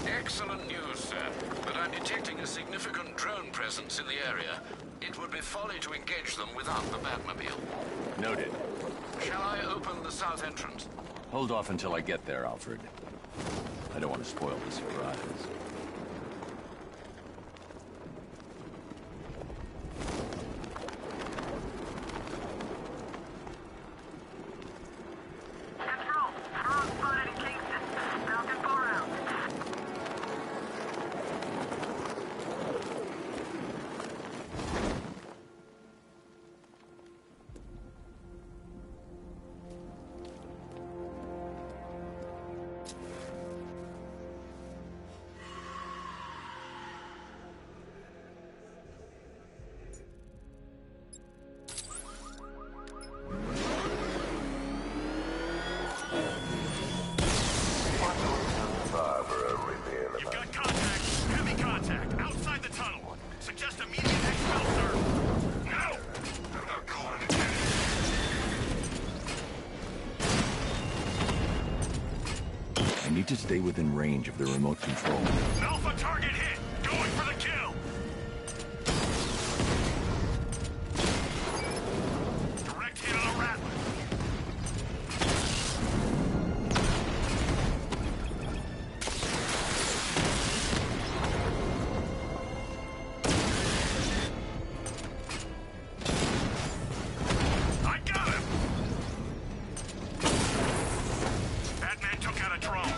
Excellent news, sir. But I'm detecting a significant drone presence in the area. It would be folly to engage them without the Batmobile. Noted. Shall I open the south entrance? Hold off until I get there, Alfred. I don't want to spoil the surprise. To stay within range of the remote control. Alpha target hit! Going for the kill! Direct hit on a Rattler. I got him! Batman took out a drone.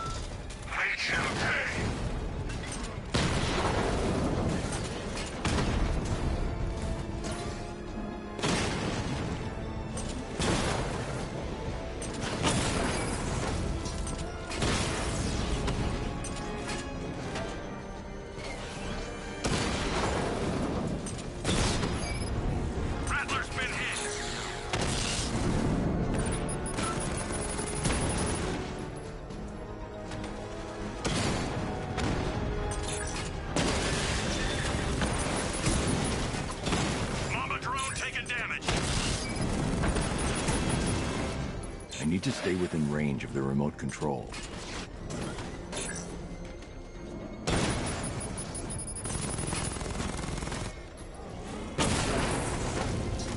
I need to stay within range of the remote control.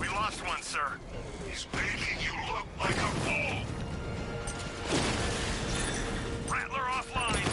We lost one, sir. He's making you look like a fool! Rattler offline!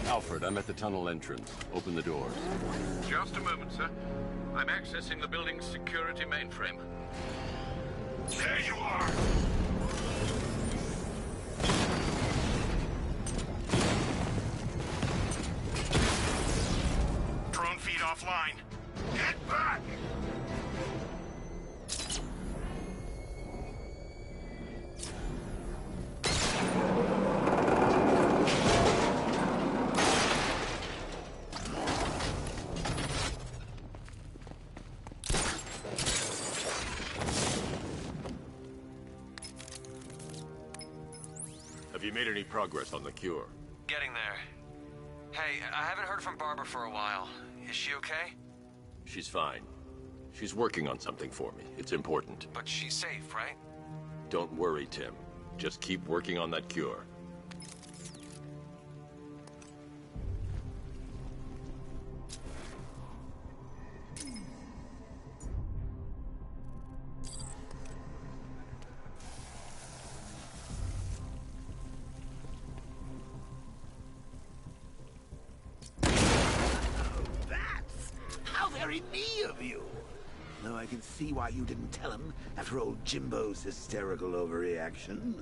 Alfred, I'm at the tunnel entrance. Open the doors. Just a moment, sir. I'm accessing the building's security mainframe. There you are! Drone feed offline. Get back! Have you made any progress on the cure? Getting there. Hey, I haven't heard from Barbara for a while. Is she okay? She's fine. She's working on something for me. It's important. But she's safe, right? Don't worry, Tim. Just keep working on that cure. Very me of you. Though I can see why you didn't tell him after old Jimbo's hysterical overreaction.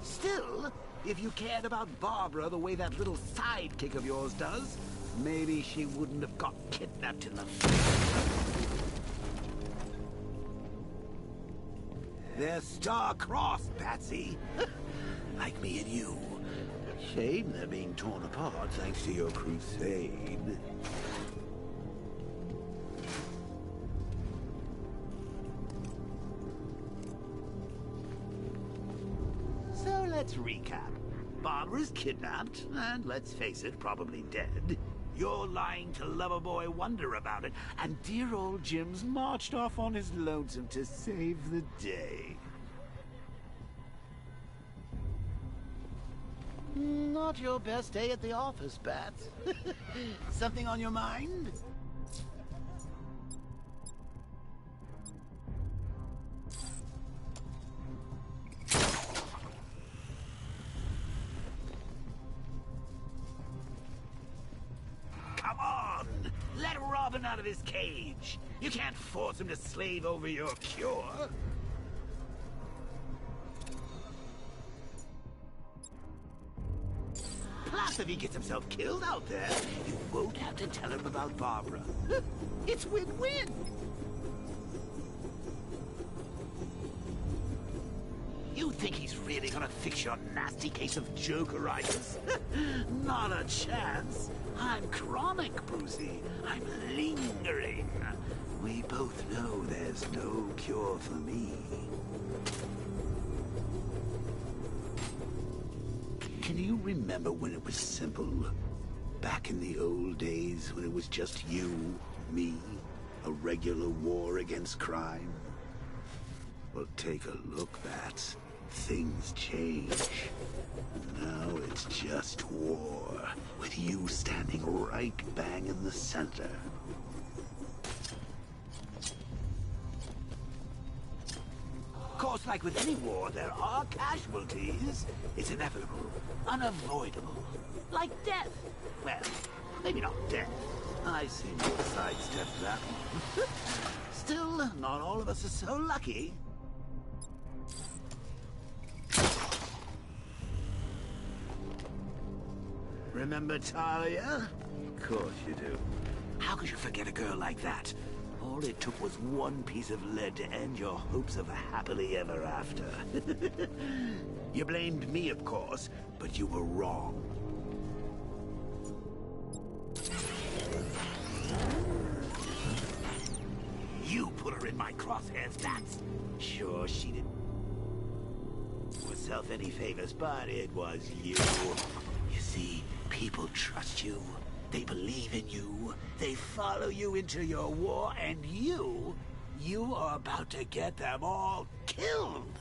Still, if you cared about Barbara the way that little sidekick of yours does, maybe she wouldn't have got kidnapped in the... They're star-crossed, Patsy. Like me and you. Shame they're being torn apart thanks to your crusade. So let's recap. Barbara's kidnapped, and let's face it, probably dead. You're lying to Loverboy Wonder about it, and dear old Jim's marched off on his lonesome to save the day. Not your best day at the office, Bats. Something on your mind? Come on! Let Robin out of his cage! You can't force him to slave over your cure! Plus, if he gets himself killed out there, you won't have to tell him about Barbara. It's win-win! You think he's really gonna fix your nasty case of jokeritis? Not a chance. I'm chronic, Brucey. I'm lingering. We both know there's no cure for me. Can you remember when it was simple? Back in the old days when it was just you, me, a regular war against crime? Well, take a look, Bats. Things change. Now it's just war, with you standing right bang in the center. Of course, like with any war, there are casualties. It's inevitable, unavoidable. Like death. Well, maybe not death. I seem to have sidestepped that one. Still, not all of us are so lucky. Remember Talia? Of course you do. How could you forget a girl like that? All it took was one piece of lead to end your hopes of a happily ever after. You blamed me, of course, but you were wrong. You put her in my crosshairs, Bats. Sure, she didn't do herself any favors, but it was you. You see, people trust you. They believe in you. They follow you into your war, and you are about to get them all killed.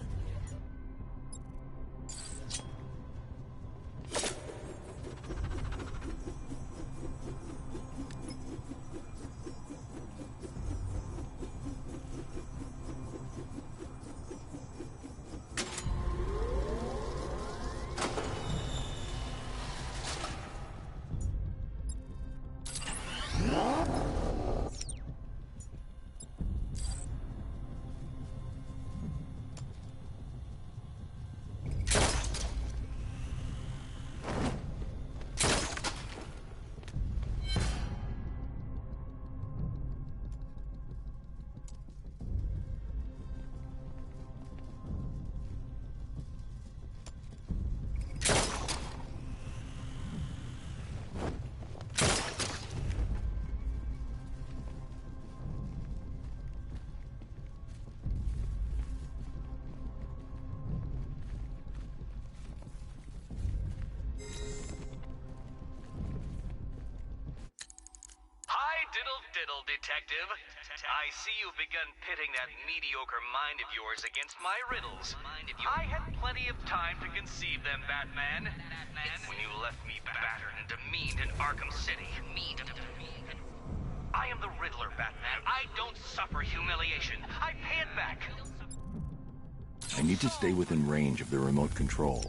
Diddle, detective. I see you've begun pitting that mediocre mind of yours against my riddles. I had plenty of time to conceive them, Batman. When you left me battered and demeaned in Arkham City. I am the Riddler, Batman. I don't suffer humiliation. I pay it back. I need to stay within range of the remote control.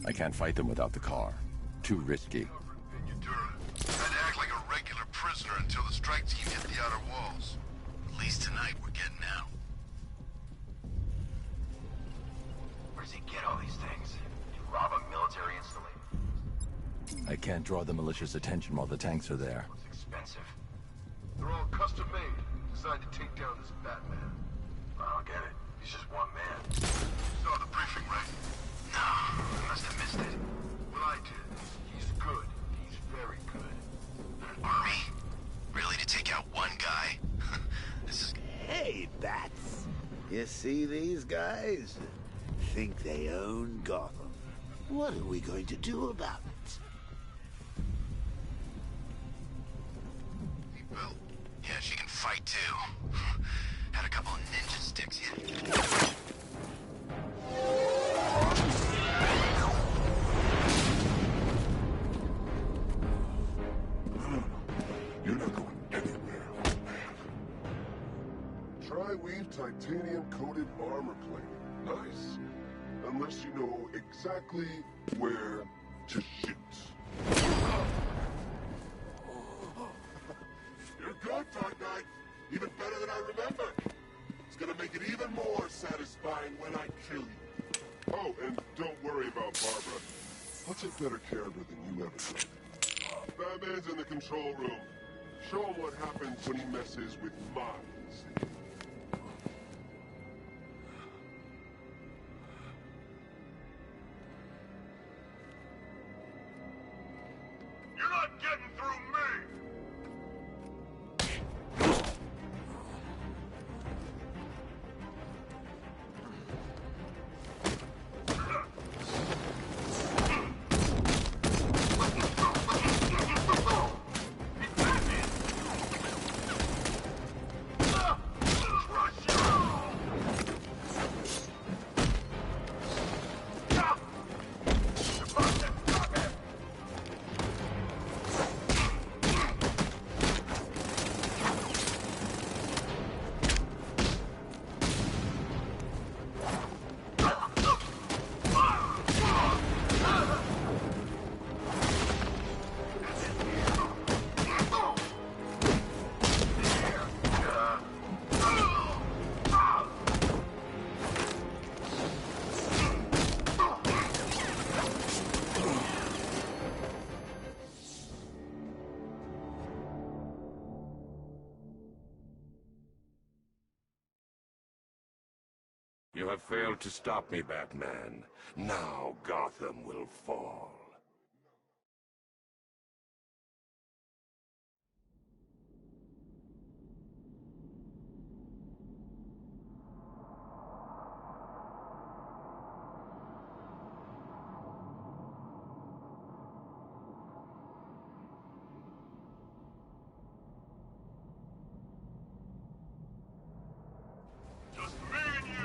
I can't fight them without the car. Too risky. I'd act like a regular prisoner until the strike team hit the outer walls. At least tonight we're getting out. Where does he get all these things? You rob a military installation? I can't draw the militia's attention while the tanks are there. It's expensive. They're all custom made, designed to take down this Batman. I don't get it. He's just one man. You saw the briefing, right? No, I must have missed it. What I did. He's good. He's very good. An army? Really, to take out one guy? This is... Hey, Bats. You see these guys? Think they own Gotham. What are we going to do about it? Well, yeah, she can fight too. Had a couple of ninja sticks yet. You're not going anywhere, man. Tri-weave titanium-coated armor plate. Nice. Unless you know exactly where to shoot. You're good, Dark Knight. Even better than I remember. It's gonna make it even more satisfying when I kill you. Oh, and don't worry about Barbara. I'll take better care of her than you ever did. Batman's in the control room. Show him what happens when he messes with minds. You're not getting through me! You have failed to stop me, Batman. Now Gotham will fall. Just me and you!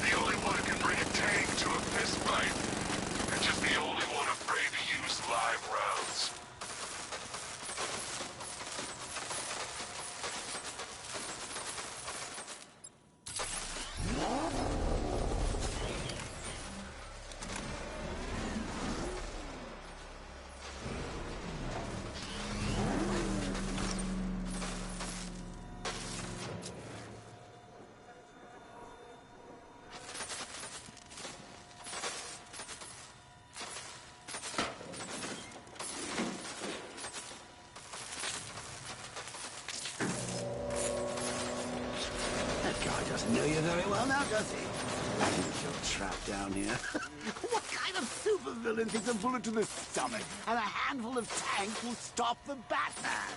the only one who can bring a tank to a fistfight. And just the only one afraid to use live rounds. Doesn't know you very well now, does he? You're trapped down here. What kind of supervillain thinks a bullet to the stomach and a handful of tanks will stop the Batman?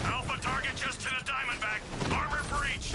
Alpha target just hit a Diamondback. Armor breach.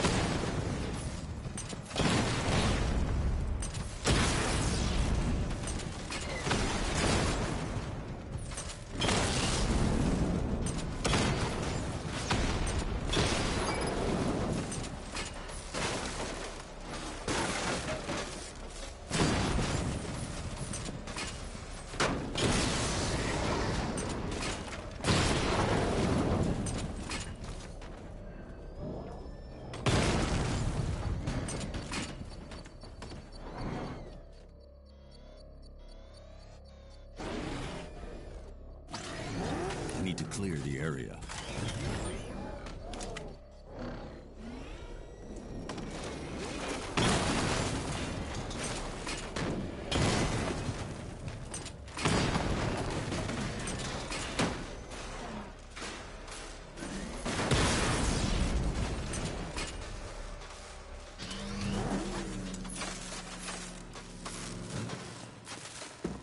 I need to clear the area.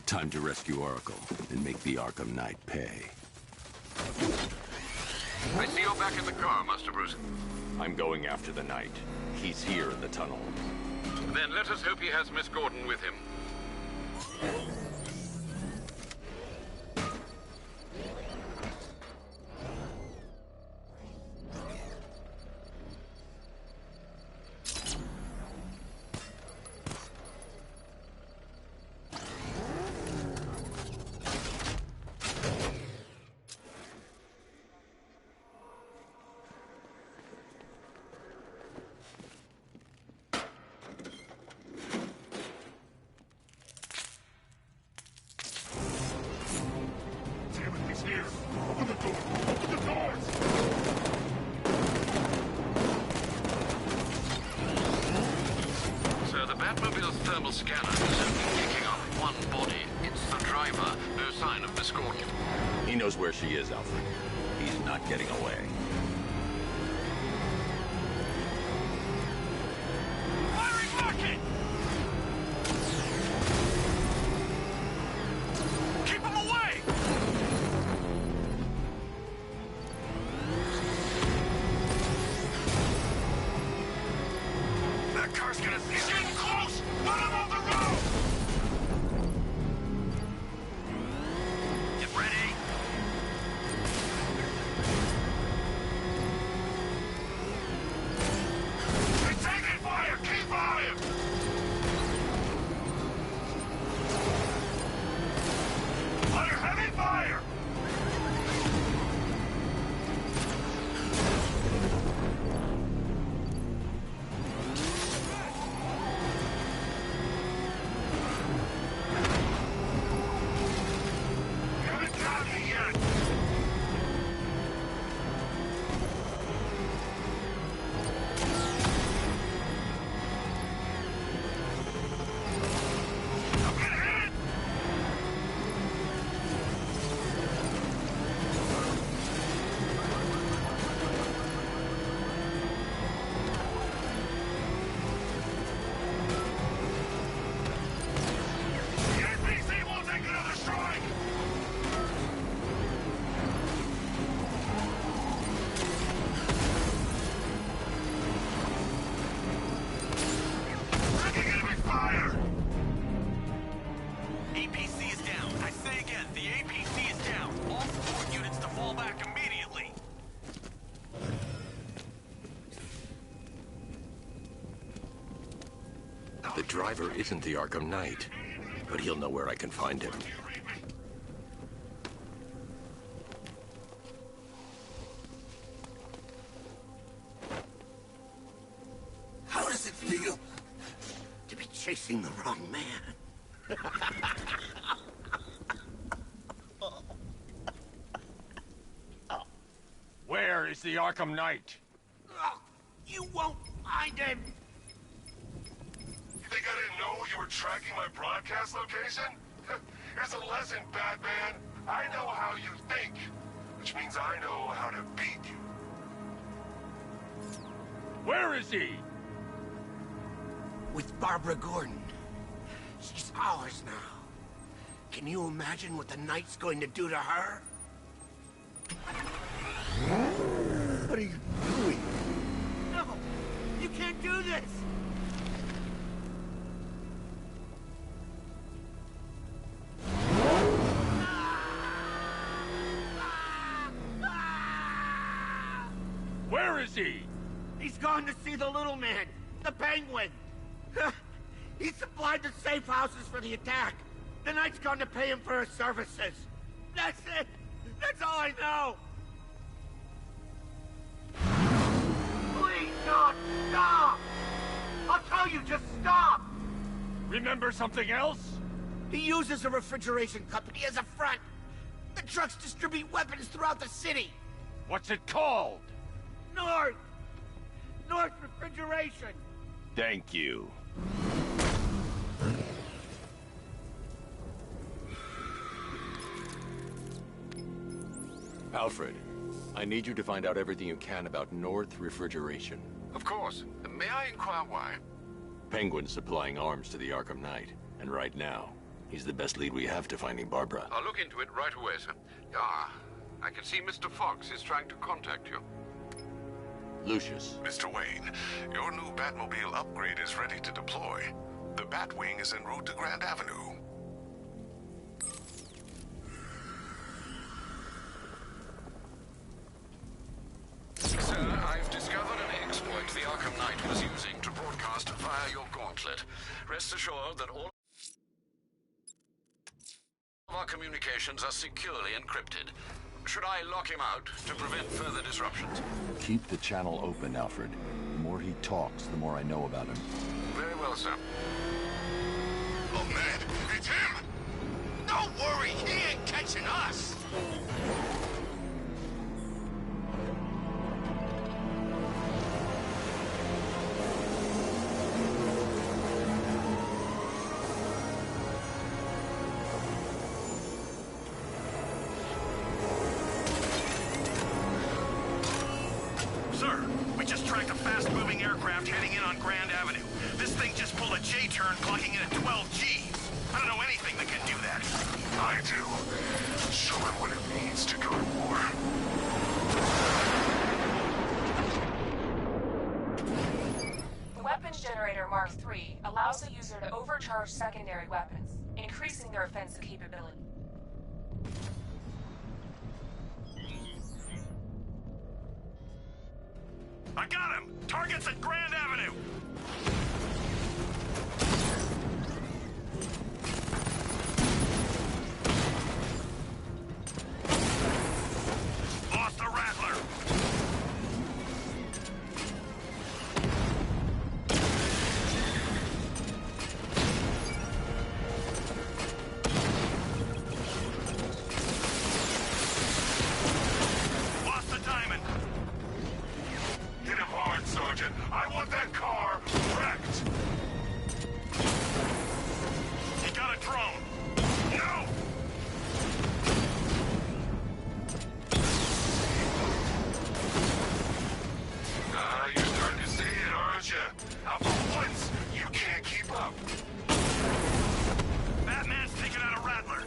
Time to rescue Oracle and make the Arkham Knight pay. I see you're back in the car, Master Bruce. I'm going after the Knight. He's here in the tunnel. Then let us hope he has Miss Gordon with him. Here! Open the door! Open the doors! Sir, the Batmobile's thermal scanner is only picking up one body. It's the driver. No sign of Miss Gordon. He knows where she is, Alfred. He's not getting away. Firing rocket! Keep him away! That car's gonna... He's getting close! Run him off the road! Get ready! driver isn't the Arkham Knight, but he'll know where I can find him. How does it feel to be chasing the wrong man? Where is the Arkham Knight? You won't find him! You think I didn't know you were tracking my broadcast location? Here's a lesson, Batman. I know how you think, which means I know how to beat you. Where is he? With Barbara Gordon. She's ours now. Can you imagine what the Knight's going to do to her? What are you doing? No! You can't do this! Where is he? He's gone to see the little man, the Penguin. He supplied the safe houses for the attack. The Knight's gone to pay him for his services. That's it. That's all I know. Please don't stop. I'll tell you, just stop. Remember something else? He uses a refrigeration company as a front. The trucks distribute weapons throughout the city. What's it called? North Refrigeration. Thank you. Alfred, I need you to find out everything you can about North Refrigeration. Of course. May I inquire why? Penguin's supplying arms to the Arkham Knight, and right now, he's the best lead we have to finding Barbara. I'll look into it right away, sir. Ah, I can see Mr. Fox is trying to contact you. Lucius. Mr. Wayne, your new Batmobile upgrade is ready to deploy. The Batwing is en route to Grand Avenue. Sir, I've discovered an exploit the Arkham Knight was using to broadcast via your gauntlet. Rest assured that all of our communications are securely encrypted. Should I lock him out to prevent further disruptions? Keep the channel open, Alfred. The more he talks, the more I know about him. Very well, sir. Oh, man, it's him! Don't worry, he ain't catching us. Sir, we just tracked a fast-moving aircraft heading in on Grand Avenue. This thing just pulled a J-turn, clocking in at 12 Gs. I don't know anything that can do that. I do. Show him what it means to go to war. The weapons generator Mark III allows the user to overcharge secondary weapons, increasing their offensive capability. I got him! Target's at Grand Avenue! Lost the Rattler! Lost the Diamond! Hit him hard, Sergeant. I want that car wrecked. He got a drone! No! You're starting to see it, aren't you? Now, for once, you can't keep up. Batman's taking out a Rattler!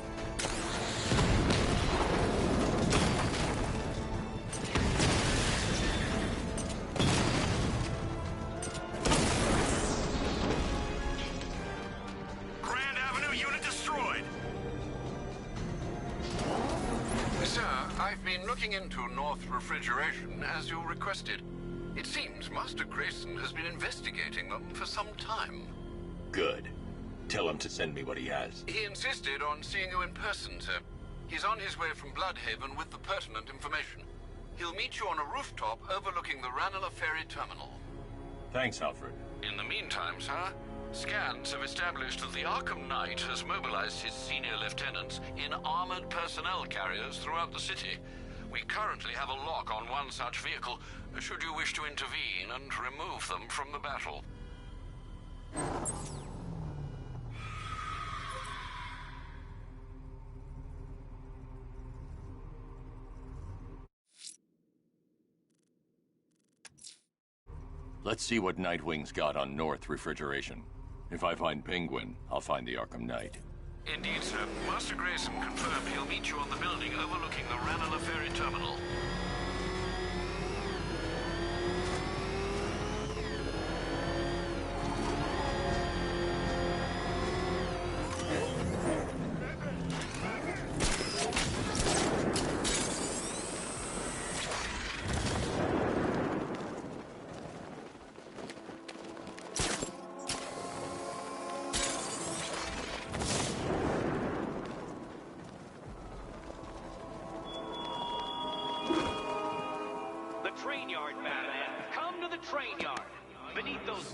Grand Avenue unit destroyed! Sir, I've been looking into North Refrigeration as you requested. It seems Master Grayson has been investigating them for some time. Good. Tell him to send me what he has. He insisted on seeing you in person, sir. He's on his way from Bloodhaven with the pertinent information. He'll meet you on a rooftop overlooking the Ranelagh Ferry Terminal. Thanks, Alfred. In the meantime, sir, scans have established that the Arkham Knight has mobilized his senior lieutenants in armored personnel carriers throughout the city. We currently have a lock on one such vehicle, should you wish to intervene and remove them from the battle. Let's see what Nightwing's got on North Refrigeration. If I find Penguin, I'll find the Arkham Knight. Indeed, sir. Master Grayson confirmed he'll meet you on the building overlooking the Ranelagh Ferry Terminal.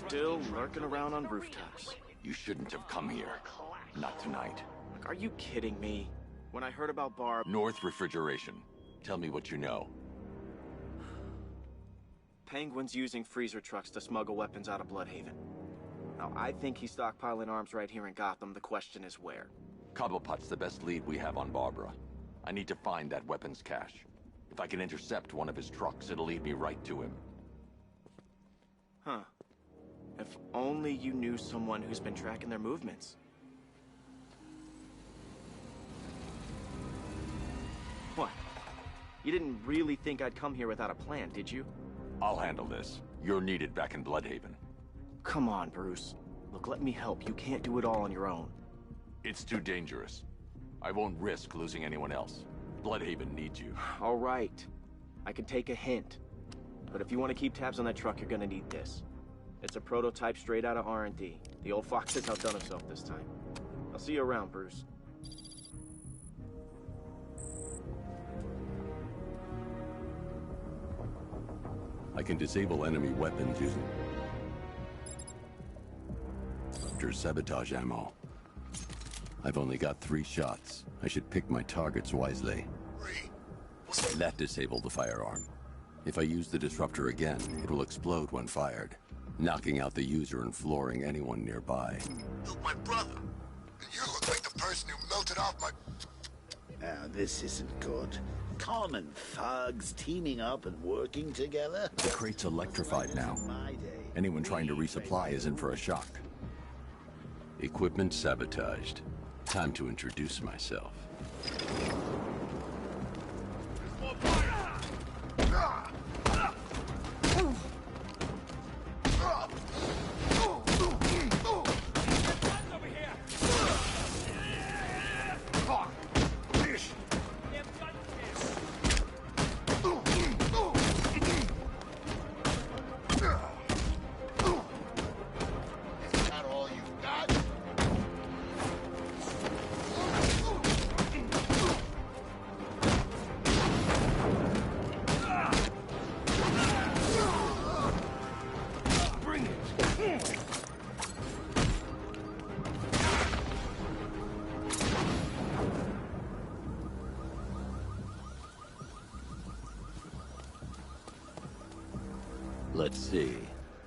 Still lurking around on rooftops. You shouldn't have come here. Not tonight. Like, are you kidding me? When I heard about Barb... North Refrigeration. Tell me what you know. Penguin's using freezer trucks to smuggle weapons out of Bloodhaven. Now, I think he's stockpiling arms right here in Gotham. The question is where. Cobblepot's the best lead we have on Barbara. I need to find that weapons cache. If I can intercept one of his trucks, it'll lead me right to him. Huh. If only you knew someone who's been tracking their movements. What? You didn't really think I'd come here without a plan, did you? I'll handle this. You're needed back in Bloodhaven. Come on, Bruce. Look, let me help. You can't do it all on your own. It's too dangerous. I won't risk losing anyone else. Bloodhaven needs you. All right. I can take a hint. But if you want to keep tabs on that truck, you're gonna need this. It's a prototype straight out of R&D. The old fox has outdone himself this time. I'll see you around, Bruce. I can disable enemy weapons using... After sabotage ammo. I've only got 3 shots. I should pick my targets wisely. That disabled the firearm. If I use the disruptor again, it will explode when fired, knocking out the user and flooring anyone nearby. Look, my brother. You look like the person who melted off my... Now, this isn't good. Common thugs teaming up and working together. The crate's electrified now. Anyone trying to resupply is in for a shock. Equipment sabotaged. Time to introduce myself. Let's see.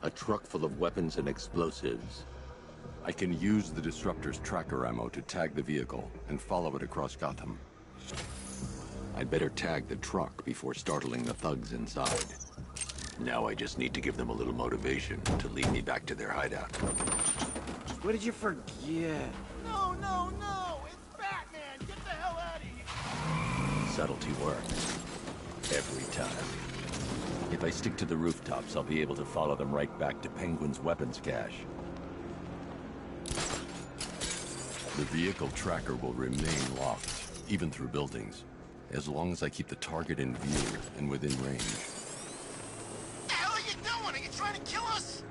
A truck full of weapons and explosives. I can use the disruptor's tracker ammo to tag the vehicle and follow it across Gotham. I'd better tag the truck before startling the thugs inside. Now I just need to give them a little motivation to lead me back to their hideout. What did you forget? No, no, no! It's Batman! Get the hell out of here! Subtlety works. Every time. If I stick to the rooftops, I'll be able to follow them right back to Penguin's weapons cache. The vehicle tracker will remain locked, even through buildings, as long as I keep the target in view and within range. What the hell are you doing? Are you trying to kill us?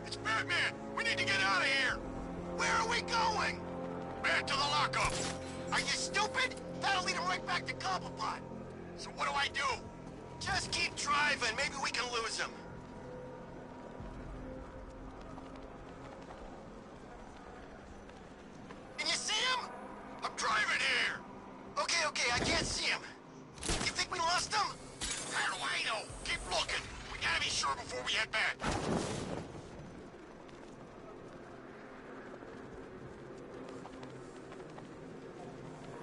It's Batman! We need to get out of here! Where are we going? Back to the lockup. Are you stupid? That'll lead him right back to Cobblepot. So what do I do? Just keep driving. Maybe we can lose him. Can you see him? I'm driving here. Okay, I can't see him. You think we lost him? How do I know? Keep looking. We gotta be sure before we head back.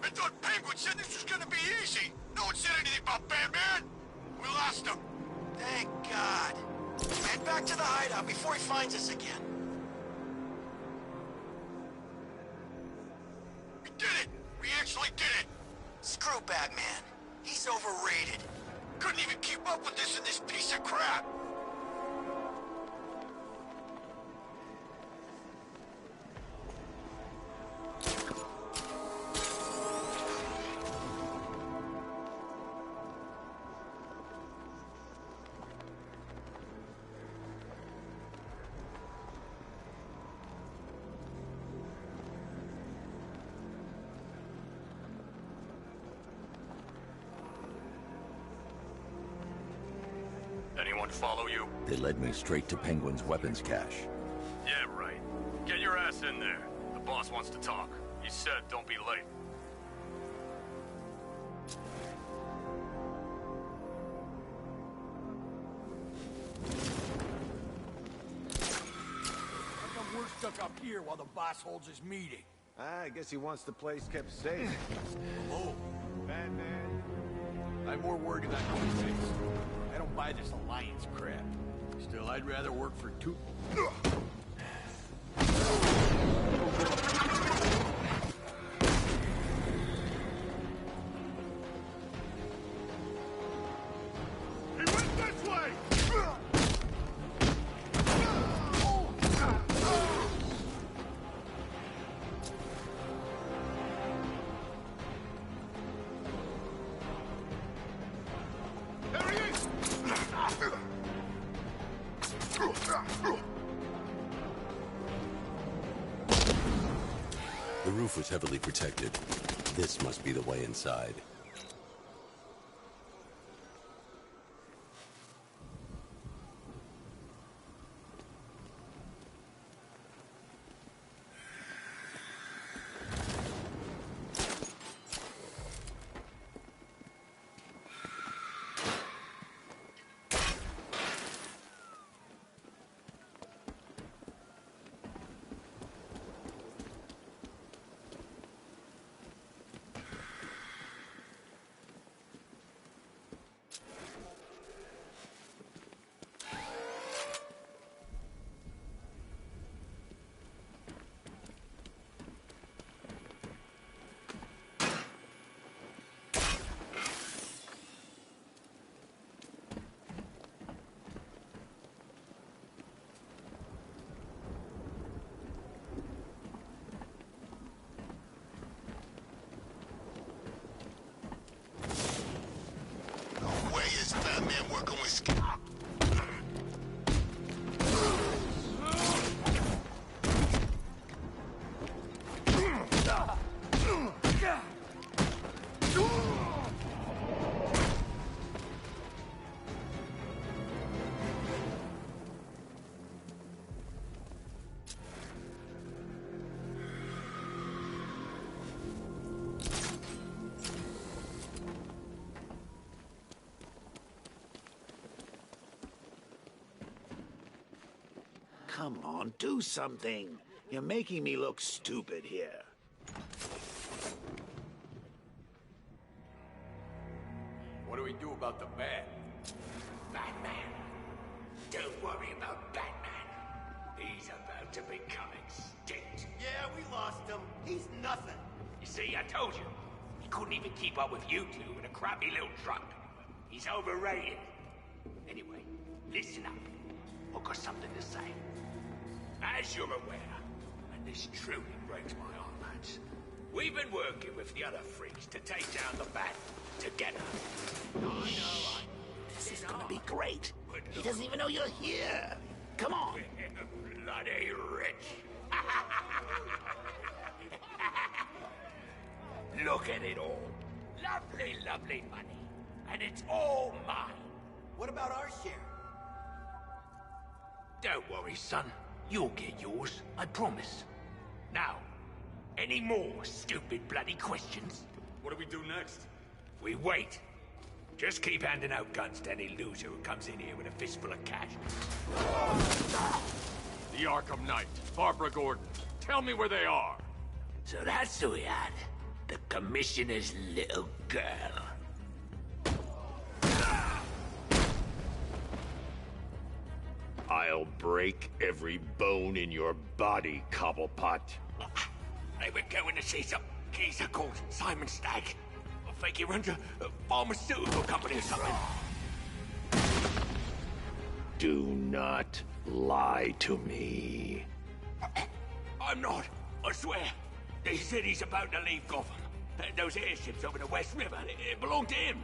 I thought Penguin said this was gonna be easy. No one said anything about Batman. We lost him. Thank God. Head back to the hideout before he finds us again. We did it! We actually did it! Screw Batman. He's overrated. Couldn't even keep up with this in this piece of crap. Anyone follow you? They led me straight to Penguin's weapons cache. Yeah, right. Get your ass in there. The boss wants to talk. He said don't be late. How come we're stuck up here while the boss holds his meeting? I guess he wants the place kept safe. Oh, Batman. I'm more worried about Two-Face. I don't buy this alliance crap. Still, I'd rather work for two... He went this way! There he is! The roof was heavily protected. This must be the way inside. Batman working with Scott. Come on, do something. You're making me look stupid here. What do we do about the bat? Batman. Don't worry about Batman. He's about to become extinct. Yeah, we lost him. He's nothing. You see, I told you. He couldn't even keep up with you two in a crappy little truck. He's overrated. Anyway, listen up. I've got something to say. As you're aware, and this truly breaks my heart, lads, we've been working with the other freaks to take down the Bat together. I know. This is gonna be great. He doesn't even know you're here. Come on. Bloody rich. Look at it all. Lovely, lovely money. And it's all mine. What about our share? Don't worry, son. You'll get yours, I promise. Now, any more stupid bloody questions? What do we do next? We wait. Just keep handing out guns to any loser who comes in here with a fistful of cash. The Arkham Knight, Barbara Gordon. Tell me where they are. So that's who we had. The Commissioner's little girl. I'll break every bone in your body, Cobblepot. They were going to see some geezer called Simon Stagg. I think he runs a pharmaceutical company or something. Do not lie to me. I'm not. I swear. They said he's about to leave Gotham. Those airships over the West River, it belonged to him.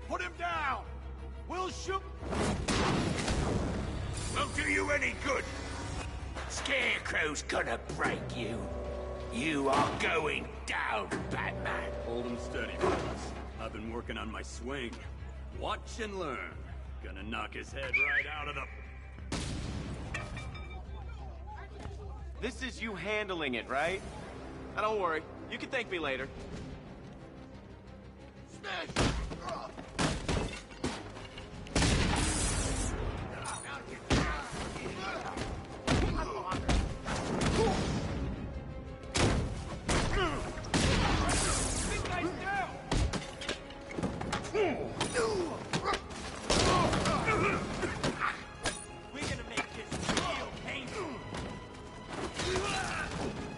Put him down! We'll shoot... Won't do you any good. Scarecrow's gonna break you. You are going down, Batman. Hold him steady, fellas. I've been working on my swing. Watch and learn. Gonna knock his head right out of the... This is you handling it, right? Now don't worry. You can thank me later. Smash!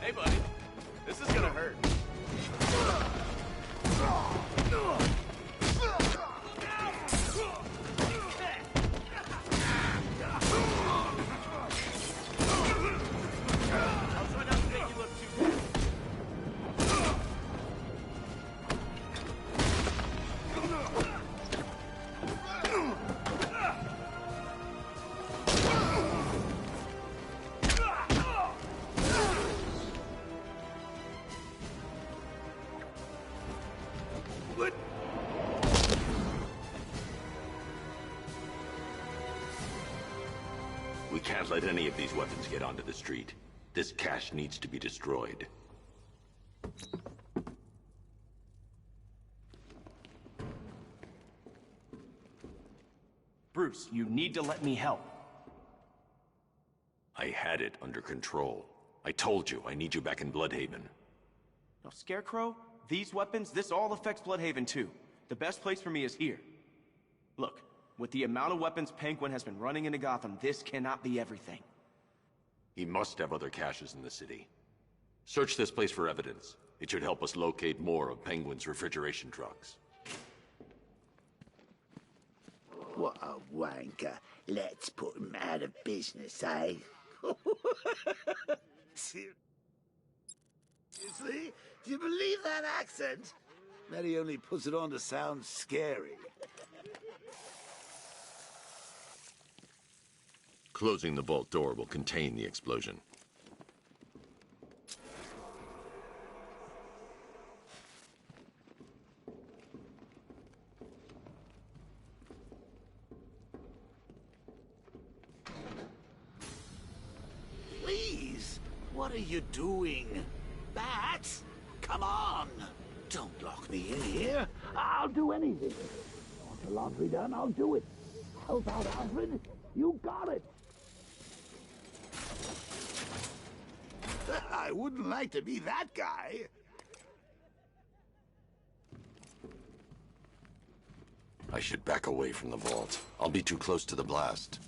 Hey, buddy. This is gonna hurt. We can't let any of these weapons get onto the street. This cache needs to be destroyed. Bruce, you need to let me help. I had it under control. I told you, I need you back in Bloodhaven. Now, Scarecrow, these weapons, this all affects Bloodhaven too. The best place for me is here. Look, with the amount of weapons Penguin has been running into Gotham, this cannot be everything. He must have other caches in the city. Search this place for evidence. It should help us locate more of Penguin's refrigeration trucks. What a wanker. Let's put him out of business, eh? Seriously? Do you believe that accent? That he only puts it on to sound scary. Closing the vault door will contain the explosion. Please, what are you doing? Bats? Come on! Don't lock me in here. I'll do anything. Want the laundry done? I'll do it. Help out, Alfred. You got it. I wouldn't like to be that guy. I should back away from the vault. I'll be too close to the blast.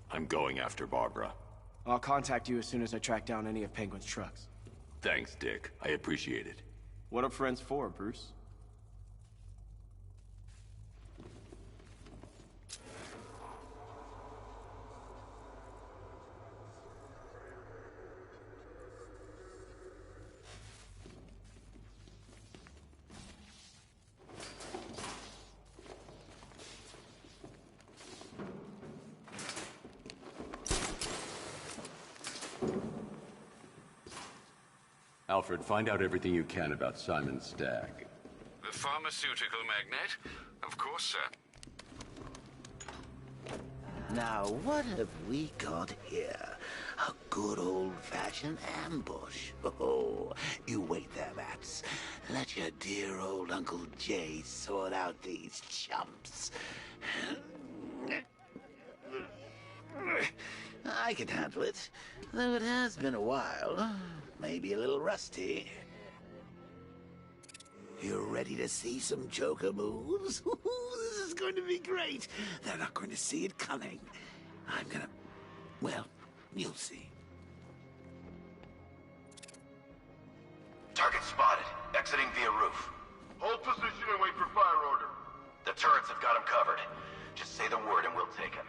I'm going after Barbara. I'll contact you as soon as I track down any of Penguin's trucks. Thanks, Dick. I appreciate it. What are friends for, Bruce? Alfred, find out everything you can about Simon Stagg. The pharmaceutical magnate? Of course, sir. Now, what have we got here? A good old-fashioned ambush. Oh, you wait there, Bats. Let your dear old Uncle Jay sort out these chumps. I can handle it, though it has been a while. Maybe a little rusty. You ready to see some Joker moves? This is going to be great. They're not going to see it coming. I'm gonna... Well, you'll see. Target spotted. Exiting via roof. Hold position and wait for fire order. The turrets have got him covered. Just say the word and we'll take him.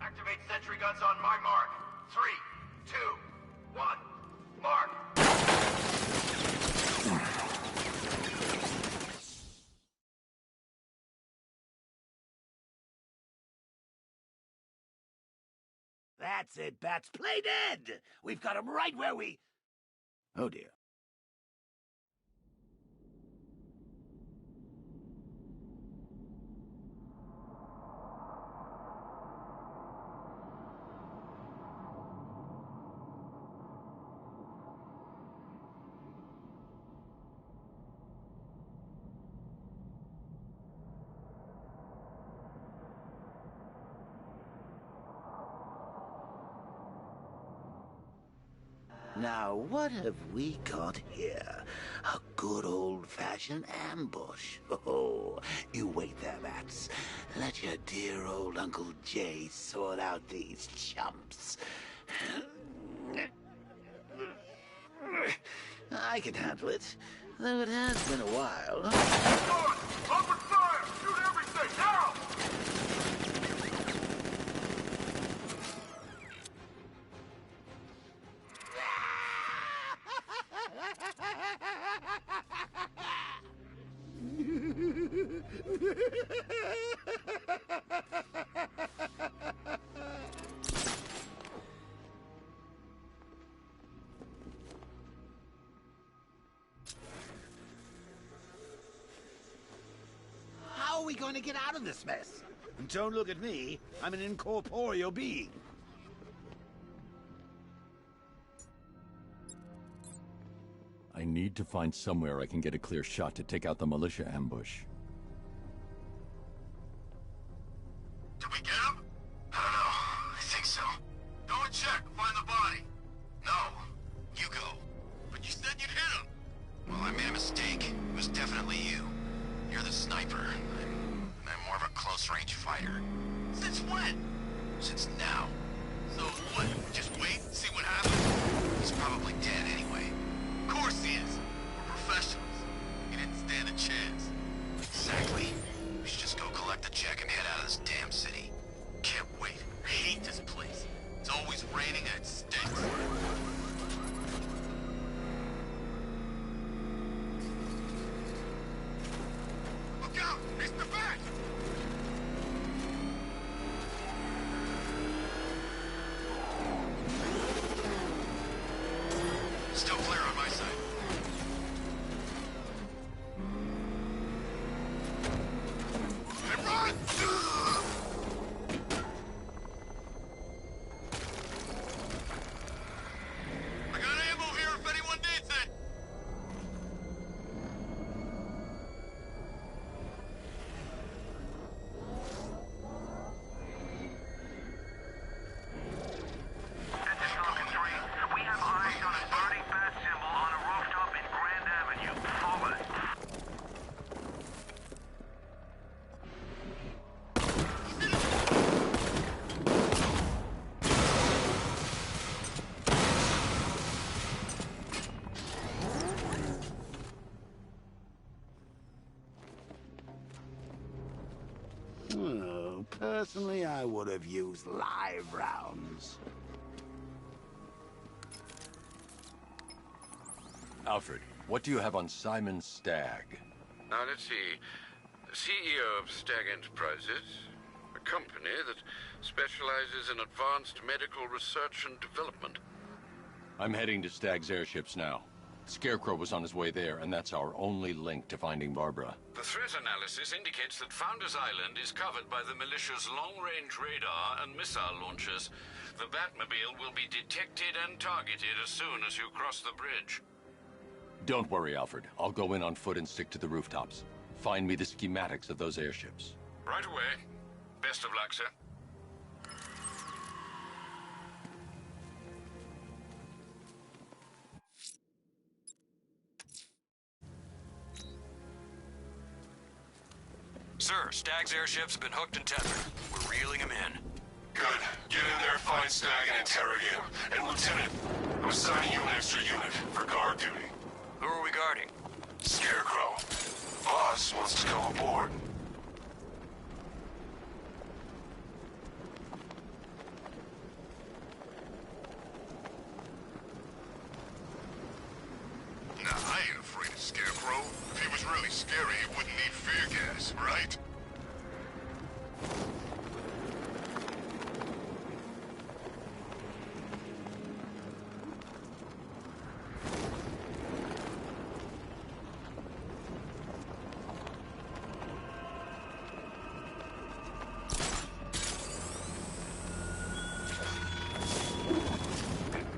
Activate sentry guns on my mark. 3, 2, 1, mark. That's it, Bats. Play dead! We've got him right where we... Oh, dear. Now, what have we got here? A good old-fashioned ambush. Oh, you wait there, Bats. Let your dear old Uncle Jay sort out these chumps. I can handle it, though it has been a while. Open fire! Shoot everything, now! How are we going to get out of this mess? Don't look at me. I'm an incorporeal being. I need to find somewhere I can get a clear shot to take out the militia ambush. Did we get him? I don't know. I think so. Go and check. Find the body. No. You go. But you said you'd hit him. Well, I made a mistake. It was definitely you. You're the sniper. I'm more of a close-range fighter. Since when? Since now. So what? Just wait and see what happens? He's probably dead anyway. Of course he is. We're professionals. He didn't stand a chance. Exactly. We should just go collect the check and head out of this damn city. Can't wait. I hate this place. It's always raining and it stinks. Look out! It's the bat! Still clear on my side. And run! I got ammo here if anyone needs it! This is Falcon 3. We have eyes on a burning bat symbol on a rooftop in Grand Avenue. Forward. Oh, personally, I would have used live rounds. Alfred, what do you have on Simon Stagg? Now, let's see. CEO of Stagg Enterprises, a company that specializes in advanced medical research and development. I'm heading to Stagg's airships now. Scarecrow was on his way there, and that's our only link to finding Barbara. The threat analysis indicates that Founders Island is covered by the militia's long-range radar and missile launchers. The Batmobile will be detected and targeted as soon as you cross the bridge. Don't worry, Alfred. I'll go in on foot and stick to the rooftops. Find me the schematics of those airships. Right away. Best of luck, sir. Sir, Stagg's airships have been hooked and tethered. We're reeling him in. Good. Get in there, find Stagg, and interrogate him. And Lieutenant, I'm assigning you an extra unit for guard duty. Who are we guarding? Scarecrow. Boss wants to come aboard. Nah, I ain't afraid of Scarecrow. If he was really scary, he wouldn't need fear gas, right?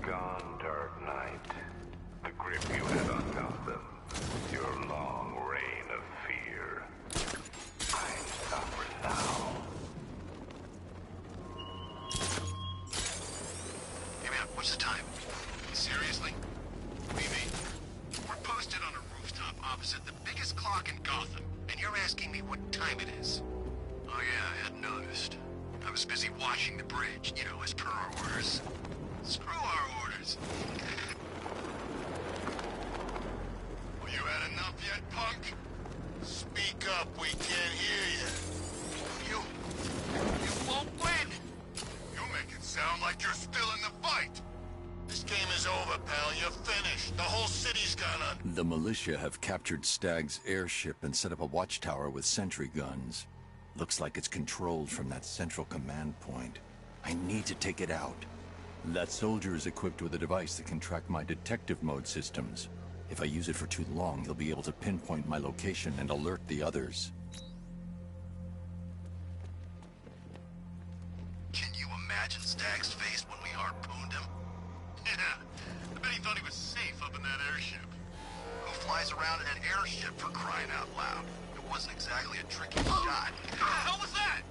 Gone, Dark Knight. The grip you had on Gotham. Your long reign of fear. I'm suffer now. Hey man, what's the time? Seriously? Maybe. We're posted on a rooftop opposite the biggest clock in Gotham, and you're asking me what time it is. Oh yeah, I hadn't noticed. I was busy watching the bridge, you know, as per our orders. Screw our orders. Well, you had enough yet, punk? Speak up, we can't hear you. You won't win! You make it sound like you're still in the fight! This game is over, pal. You're finished. The whole city's gone on. The militia have captured Stagg's airship and set up a watchtower with sentry guns. Looks like it's controlled from that central command point. I need to take it out. That soldier is equipped with a device that can track my detective mode systems. If I use it for too long, he'll be able to pinpoint my location and alert the others. Can you imagine Stagg's face when we harpooned him? Yeah, I bet he thought he was safe up in that airship. Who flies around in an airship, for crying out loud? It wasn't exactly a tricky shot. What the hell was that?